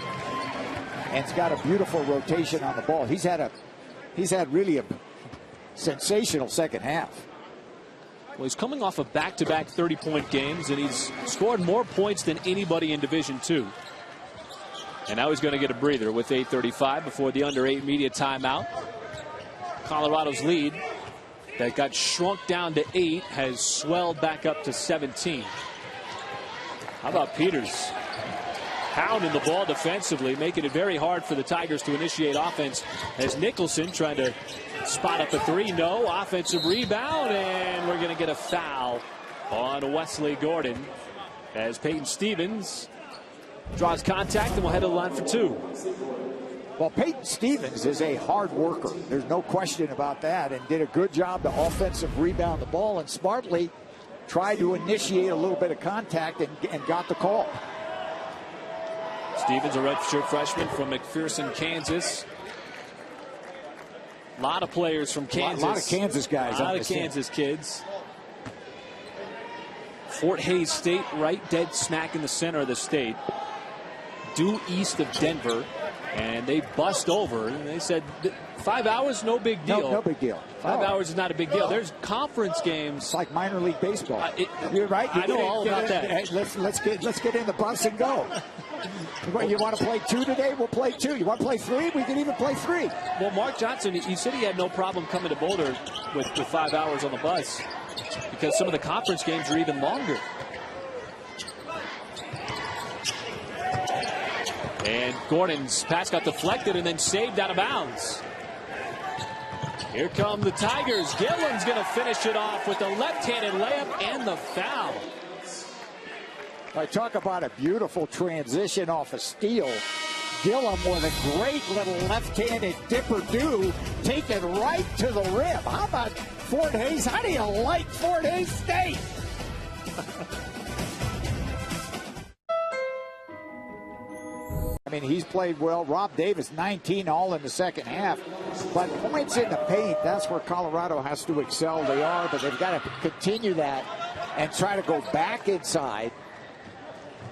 And he's got a beautiful rotation on the ball. He's had really a sensational second half. Well, he's coming off of back-to-back 30-point games, and he's scored more points than anybody in Division II. And now he's going to get a breather with 8:35 before the under-8 media timeout. Colorado's lead that got shrunk down to 8 has swelled back up to 17. How about Peters? Pounding the ball defensively, making it very hard for the Tigers to initiate offense as Nicholson trying to spot up a three. No. Offensive rebound, and we're going to get a foul on Wesley Gordon as Peyton Stevens draws contact, and we'll head to the line for two. Well, Peyton Stevens is a hard worker. There's no question about that, and did a good job to offensive rebound the ball and smartly tried to initiate a little bit of contact and got the call. Stevens, a redshirt freshman from McPherson, Kansas. A lot of players from Kansas. A lot of Kansas guys. A lot of Kansas kids. Fort Hays State, right dead smack in the center of the state. Due east of Denver. And they bust over. And they said 5 hours, no big deal. No big deal. 5 hours is not a big deal. There's conference games. It's like minor league baseball. You're right. I know all about that. Hey, let's get in the bus and go. You want to play 2 today? We'll play 2. You want to play 3? We can even play 3. Well, Mark Johnson, he said he had no problem coming to Boulder with 5 hours on the bus because some of the conference games are even longer. And Gordon's pass got deflected and then saved out of bounds. Here come the Tigers. Gillen's going to finish it off with the left-handed layup and the foul. I talk about a beautiful transition off a steal. Gillum with a great little left-handed dipper-do, take it right to the rim. How about Fort Hays? How do you like Fort Hays State? I mean, he's played well. Rob Davis, 19 all in the second half. But points in the paint, that's where Colorado has to excel. They are, but they've got to continue that and try to go back inside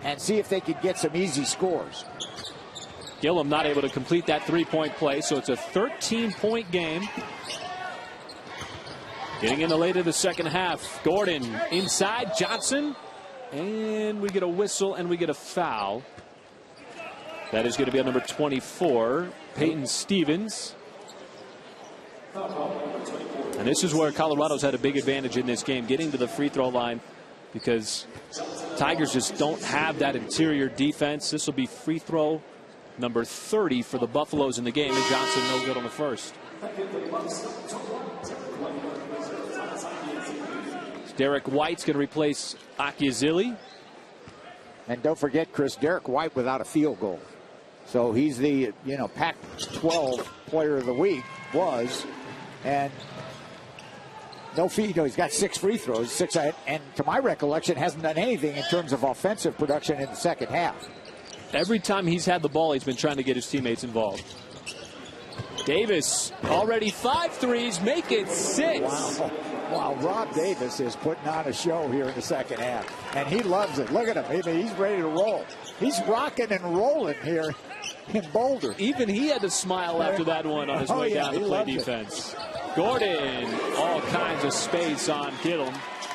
and see if they can get some easy scores. Gillum not able to complete that three-point play, so it's a 13-point game. Getting in the late of the second half. Gordon inside, Johnson, and we get a whistle and we get a foul. That is going to be on number 24, Peyton Stevens. And this is where Colorado's had a big advantage in this game, getting to the free throw line, because Tigers just don't have that interior defense. This will be free throw number 30 for the Buffaloes in the game, and Johnson no good on the first. Derek White's going to replace Akiazili. And don't forget, Chris, Derek White without a field goal. So he's the, Pac-12 player of the week, and he's got 6 free throws, and to my recollection, hasn't done anything in terms of offensive production in the second half. Every time he's had the ball, he's been trying to get his teammates involved. Davis already 5 threes, make it 6. Wow, Rob Davis is putting on a show here in the second half, and he loves it. Look at him. He's ready to roll. He's rocking and rolling here in Boulder. Even he had to smile after that one on his way down to play defense. Gordon, all kinds of space on Kittle,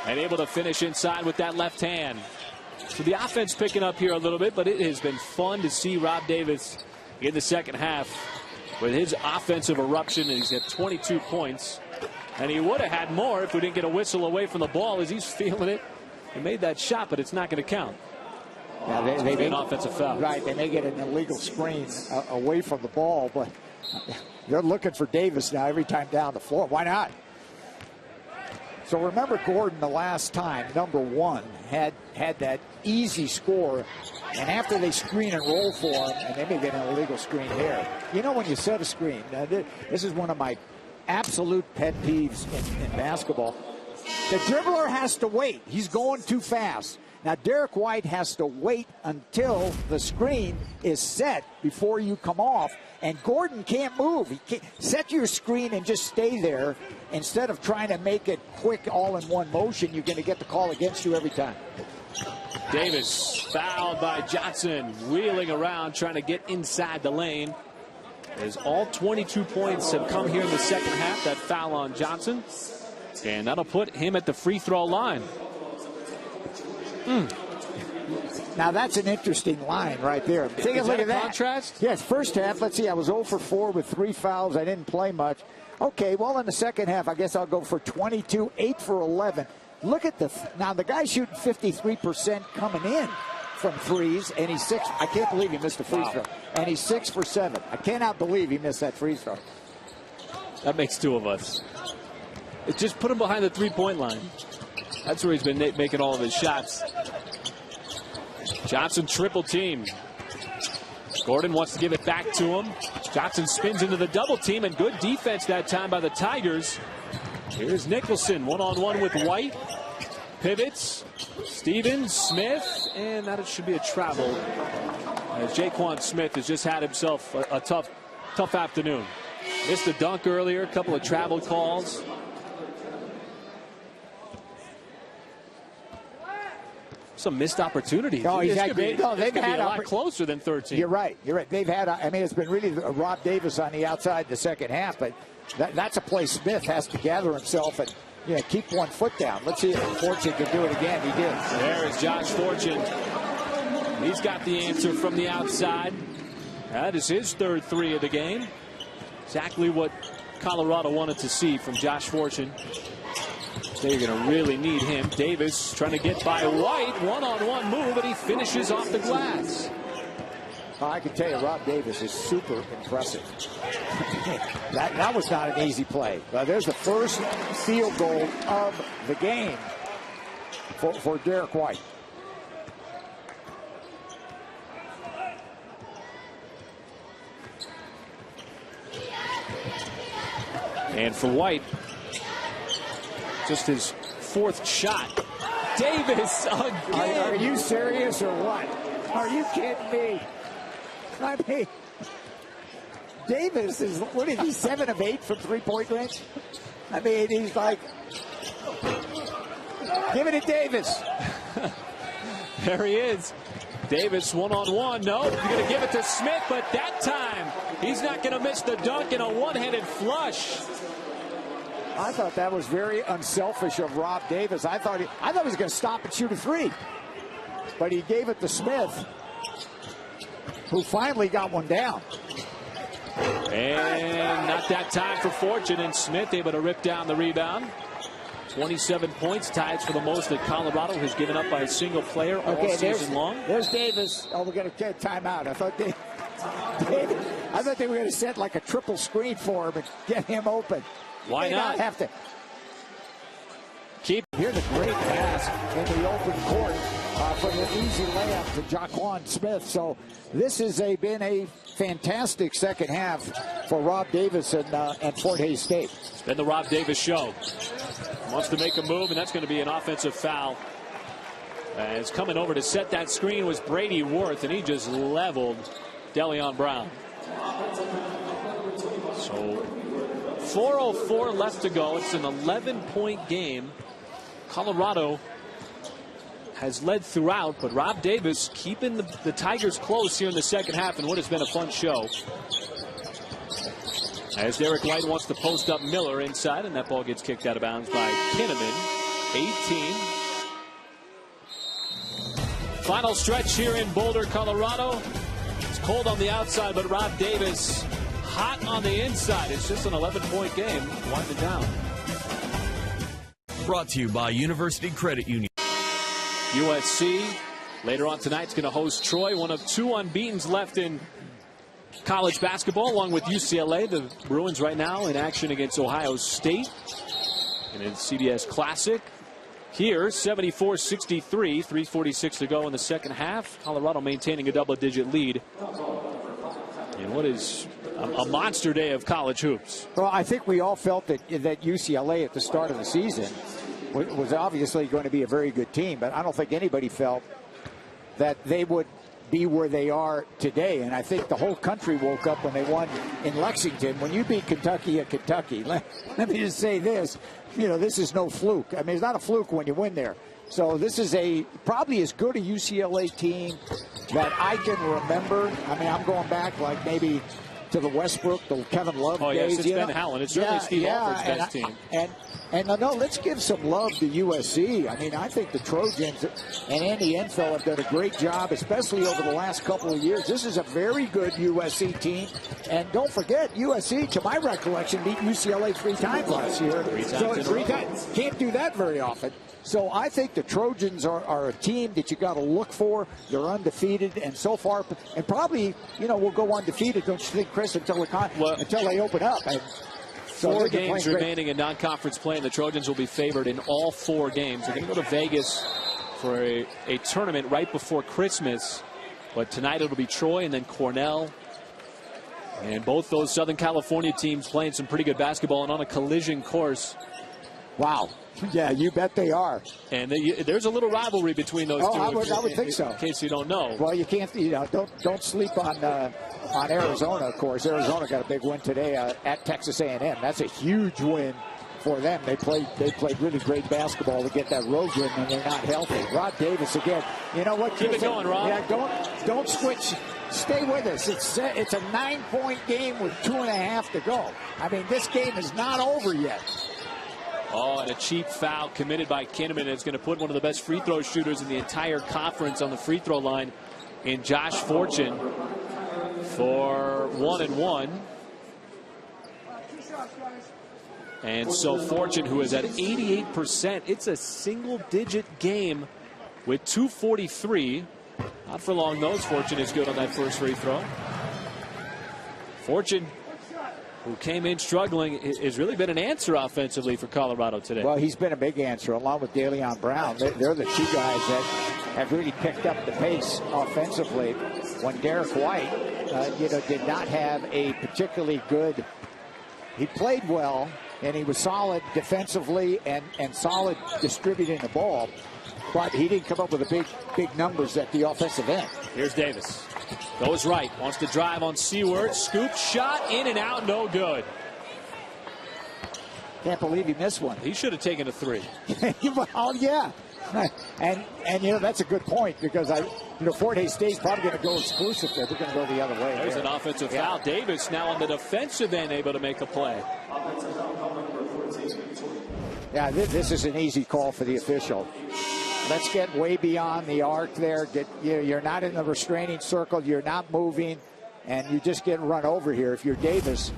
and able to finish inside with that left hand. So the offense picking up here a little bit, but it has been fun to see Rob Davis in the second half with his offensive eruption. He's at 22 points. And he would have had more if we didn't get a whistle away from the ball as he's feeling it. He made that shot, but it's not going to count. Now they may an offensive foul. Right, they may get an illegal screen away from the ball, but they're looking for Davis now every time down the floor. Why not? So remember Gordon the last time, number 1, had that easy score, and after they screen and roll for him, and they may get an illegal screen here. You know, when you set a screen, this is one of my absolute pet peeves in basketball. The dribbler has to wait. He's going too fast. Now, Derek White has to wait until the screen is set before you come off, and Gordon can't move. He can't set your screen and just stay there. Instead of trying to make it quick all in one motion, you're going to get the call against you every time. Davis fouled by Johnson, wheeling around, trying to get inside the lane. As all 22 points have come here in the second half, that foul on Johnson. And that'll put him at the free throw line. Now that's an interesting line right there. Take a look at that. Contrast? Yes, first half, let's see, I was 0 for 4 with 3 fouls. I didn't play much. Okay, well, in the second half, I guess I'll go for 22, 8 for 11. Look at now the guy's shooting 53% coming in from threes, and he's 6. I can't believe he missed a free throw. And he's 6 for 7. I cannot believe he missed that free throw. That makes 2 of us. It's just put him behind the three-point line. That's where he's been making all of his shots. Johnson triple team. Gordon wants to give it back to him. Johnson spins into the double team, and good defense that time by the Tigers. Here's Nicholson, one-on-one with White. Pivots, Stevens, Smith, and that should be a travel. As Jaquan Smith has just had himself a tough afternoon. Missed a dunk earlier, a couple of travel calls. Some missed opportunities. Oh, they've had a lot closer than 13. You're right. They've had, I mean, it's been really Rob Davis on the outside the second half, but that's a play Smith has to gather himself and keep one foot down. Let's see if Fortune can do it again. He did. There is Josh Fortune. He's got the answer from the outside. That is his 3rd three of the game. Exactly what Colorado wanted to see from Josh Fortune. They're going to really need him. Davis trying to get by White. One-on-one move, and he finishes off the glass. I can tell you, Rob Davis is super impressive. that was not an easy play. There's the first field goal of the game for Derek White. And for White, just his 4th shot. Davis again. Are you serious or what? Are you kidding me? I mean, Davis is, what is he, 7 of 8 from three-point range? I mean, he's like, give it to Davis. There he is. Davis one-on-one. No, you're going to give it to Smith, but that time he's not going to miss the dunk in a one-handed flush. I thought that was very unselfish of Rob Davis. I thought he was going to stop and shoot a 3. But he gave it to Smith, who finally got one down. And not that time for Fortune, and Smith able to rip down the rebound. 27 points, ties for the most that Colorado has given up by a single player all season long. There's Davis. Oh, we're going to get a timeout. I thought they were going to set like a triple screen for him and get him open. Why not? Have to keep. Here's a great pass in the open court for the easy layup to Jaquan Smith. So this has been a fantastic second half for Rob Davis and Fort Hays State. It's been the Rob Davis show. Wants to make a move, and that's going to be an offensive foul. As coming over to set that screen was Brady Worth, and he just leveled Deleon Brown. So So 4:04 left to go. It's an 11-point game. Colorado has led throughout, but Rob Davis keeping the Tigers close here in the second half in what has been a fun show. As Derek White wants to post up Miller inside, and that ball gets kicked out of bounds by Kinnaman. 18. Final stretch here in Boulder, Colorado. It's cold on the outside, but Rob Davis hot on the inside. It's just an 11-point game. Winding down. Brought to you by University Credit Union. USC later on tonight is going to host Troy, one of two unbeatens left in college basketball, along with UCLA. The Bruins right now in action against Ohio State in a CBS Classic. Here, 74-63, 3:46 to go in the second half. Colorado maintaining a double-digit lead in what is a monster day of college hoops. Well, I think we all felt that UCLA at the start of the season was obviously going to be a very good team, but I don't think anybody felt that they would be where they are today. And I think the whole country woke up when they won in Lexington. When you beat Kentucky at Kentucky, let me just say this, this is no fluke. I mean, it's not a fluke when you win there. So this is probably as good a UCLA team that I can remember. I mean, I'm going back like maybe to the Westbrook, the Kevin Love days. Yes, it's Ben Howland. It's certainly Steve Alford's best team. And no, let's give some love to USC. I mean, I think the Trojans and Andy Enfield have done a great job, especially over the last couple of years. This is a very good USC team. And don't forget, USC, to my recollection, beat UCLA 3 times last year. Three times. Can't do that very often. So I think the Trojans are a team that you got to look for. They're undefeated, and so far, and probably, will go undefeated, don't you think, Chris, until they open up. So 4 games remaining in non-conference play, and the Trojans will be favored in all 4 games. They're going to go to Vegas for a tournament right before Christmas. But tonight it'll be Troy and then Cornell. And both those Southern California teams playing some pretty good basketball and on a collision course. Wow. Yeah, you bet they are. And there's a little rivalry between those two. I would think so. In case you don't know. Well, you can't. Don't sleep on Arizona. Of course, Arizona got a big win today at Texas A&M. That's a huge win for them. They played really great basketball to get that road win, and they're not healthy. Rod Davis again. You know what? Keep it going, Rob. Yeah, don't switch. Stay with us. It's a 9-point game with 2.5 to go. I mean, this game is not over yet. Oh, and a cheap foul committed by Kinnaman. It's going to put one of the best free throw shooters in the entire conference on the free throw line in Josh Fortune for 1 and 1. And so Fortune, who is at 88%, it's a single-digit game with 2:43. Not for long, though. Fortune is good on that first free throw. Fortune, who came in struggling, has really been an answer offensively for Colorado today. Well, he's been a big answer, along with DeLeon Brown. They're the 2 guys that have really picked up the pace offensively. When Derek White, did not have a particularly good. He played well, and he was solid defensively and solid distributing the ball, but he didn't come up with the big numbers at the offensive end. Here's Davis. Goes right. Wants to drive on Seward. Scoop shot. In and out. No good. Can't believe he missed one. He should have taken a 3. Oh, yeah. And that's a good point, because Fort Hays State's probably going to go exclusive there. They're going to go the other way. There's an offensive foul. Davis now on the defensive end, able to make a play. Yeah, this is an easy call for the official. Let's get way beyond the arc there. You're not in the restraining circle. You're not moving, and you just get run over here. If you're Davis,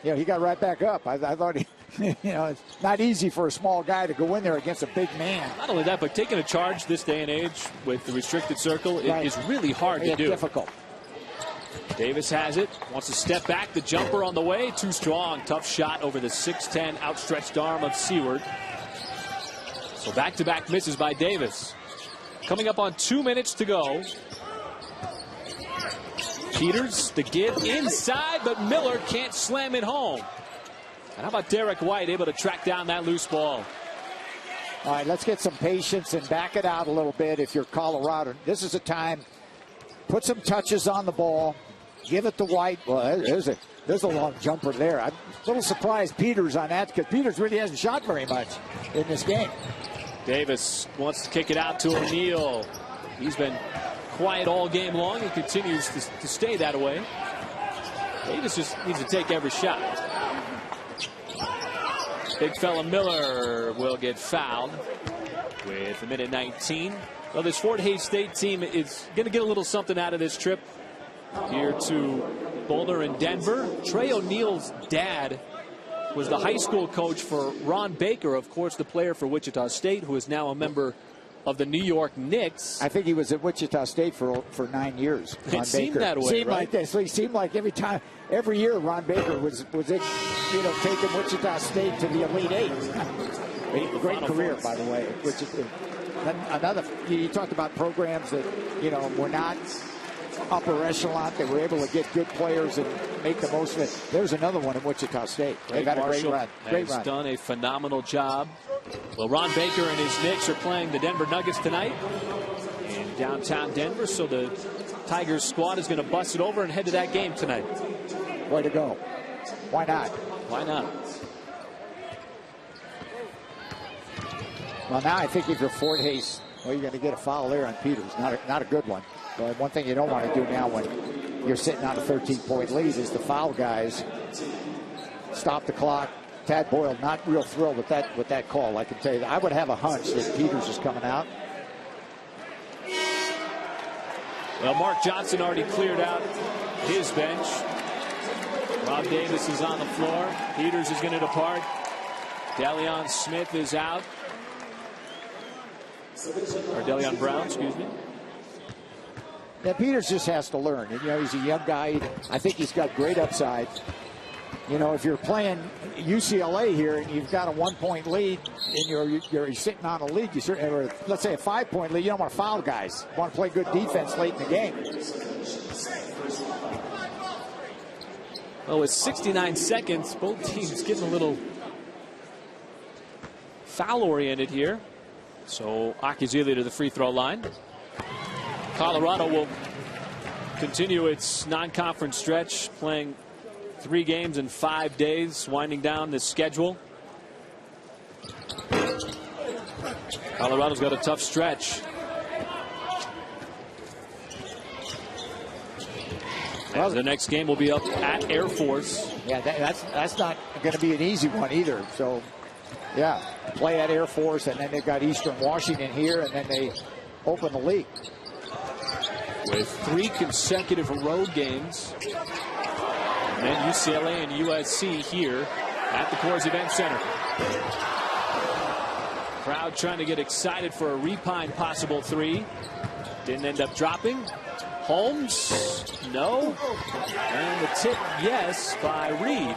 he got right back up. I thought it's not easy for a small guy to go in there against a big man. Not only that, but taking a charge this day and age with the restricted circle is really hard to do. Difficult. Davis has it. Wants to step back. The jumper on the way. Too strong. Tough shot over the 6'10" outstretched arm of Seward. So back-to-back misses by Davis. Coming up on 2 minutes to go. Peters, the give inside, but Miller can't slam it home. And how about Derek White able to track down that loose ball? All right, let's get some patience and back it out a little bit if you're Colorado. This is a time, put some touches on the ball, give it to White. Well, There's a long jumper there. I'm a little surprised Peters on that because Peters really hasn't shot very much in this game. Davis wants to kick it out to O'Neal. He's been quiet all game long and continues to stay that way. Davis just needs to take every shot. Big fella Miller will get fouled with a minute 19. Well, this Fort Hays State team is going to get a little something out of this trip here to Boulder and Denver. Trey O'Neal's dad was the high school coach for Ron Baker, of course, the player for Wichita State, who is now a member of the New York Knicks. I think he was at Wichita State for 9 years. Ron It seemed Baker. that way, seemed right? like that. So he seemed like every year Ron Baker was in, taking Wichita State to the Elite Eight. Great career, by the way. Another, you talked about programs that were not upper echelon. They were able to get good players and make the most of it. There's another one in Wichita State. They've had a great run. Has done a phenomenal job. Well, Ron Baker and his Knicks are playing the Denver Nuggets tonight in downtown Denver, so the Tigers squad is going to bust it over and head to that game tonight. Way to go. Why not? Why not? Well, now I think if you're Fort Hays, you're going to get a foul there on Peters. Not a good one. But one thing you don't want to do now when you're sitting on a 13-point lead is the foul guys stop the clock. Tad Boyle not real thrilled with that call. I can tell you that. I would have a hunch that Peters is coming out. Well, Mark Johnson already cleared out his bench. Rob Davis is on the floor. Peters is going to depart. Deleon Smith is out. Or Deleon Brown, excuse me. Yeah, Peters just has to learn. He's a young guy. I think he's got great upside. If you're playing UCLA here and you've got a 1-point lead and you're sitting on a lead, or let's say a 5-point lead, you don't want to foul guys. You want to play good defense late in the game. Well, with 69 seconds, both teams getting a little foul-oriented here. So Akizili to the free throw line. Colorado will continue its non-conference stretch, playing 3 games in 5 days, winding down this schedule. Colorado's got a tough stretch. Well, the next game will be up at Air Force. Yeah, that's not going to be an easy one either. So, yeah, play at Air Force, and then they've got Eastern Washington here, and then they open the league. With 3 consecutive road games. And then UCLA and USC here at the Coors Events Center. Crowd trying to get excited for a Repine possible 3. Didn't end up dropping. Holmes, no. And the tip, yes, by Reed.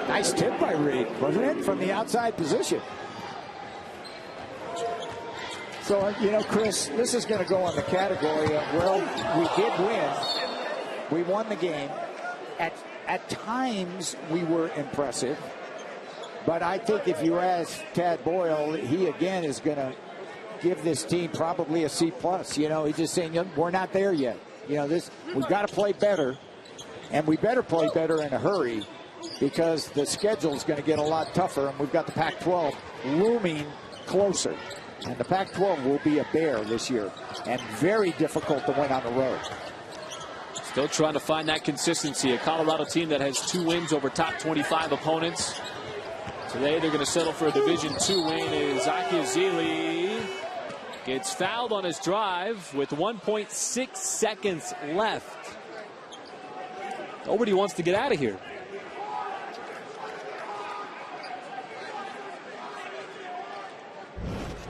Nice tip by Reed, wasn't it? From the outside position. So, Chris, this is going to go on the category of, well, we did win. We won the game. At times, we were impressive. But I think if you ask Tad Boyle, he, again, is going to give this team probably a C+. He's just saying, we're not there yet. We've got to play better. And we better play better in a hurry because the schedule is going to get a lot tougher. And we've got the Pac-12 looming closer. And the Pac-12 will be a bear this year and very difficult to win on the road. Still trying to find that consistency. A Colorado team that has 2 wins over top 25 opponents. Today they're going to settle for a Division II win as Akizili gets fouled on his drive with 1.6 seconds left. Nobody wants to get out of here.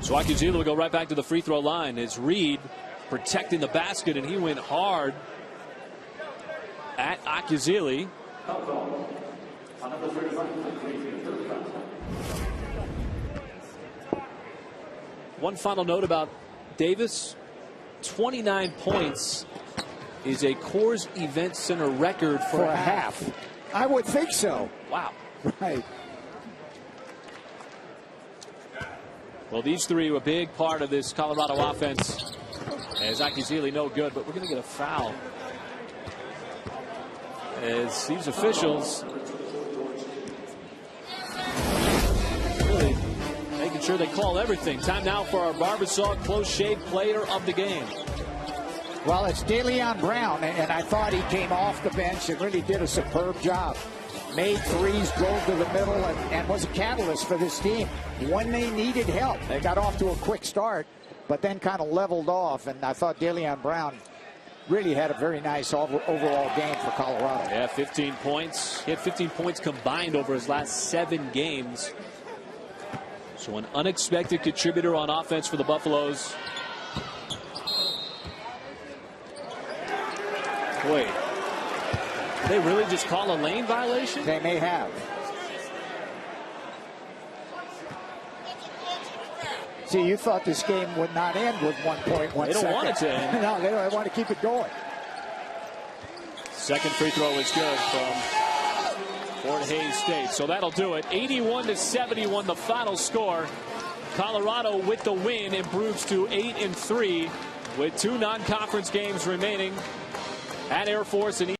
So Akizili will go right back to the free throw line as Reed protecting the basket, and he went hard at Akizili. One final note about Davis. 29 points is a Coors Events Center record for a half. I would think so. Wow. Right. Well, these 3 were a big part of this Colorado offense. As Akizili no good, but we're going to get a foul. as these officials really making sure they call everything. Time now for our Barbasol Close Shave Player of the Game. Well, it's DeLeon Brown, and I thought he came off the bench and really did a superb job. Made threes, drove to the middle, and was a catalyst for this team when they needed help. They got off to a quick start, but then kind of leveled off, and I thought DeLeon Brown really had a very nice overall game for Colorado. Yeah, 15 points. He had 15 points combined over his last 7 games. So an unexpected contributor on offense for the Buffaloes. Wait, did they really just call a lane violation? They may have. See, you thought this game would not end with 1 point, 1 second. They don't want it to end. No, they want to keep it going. Second free throw is good from Fort Hays State. So that'll do it. 81-71 the final score. Colorado with the win improves to 8-3 with 2 non-conference games remaining at Air Force and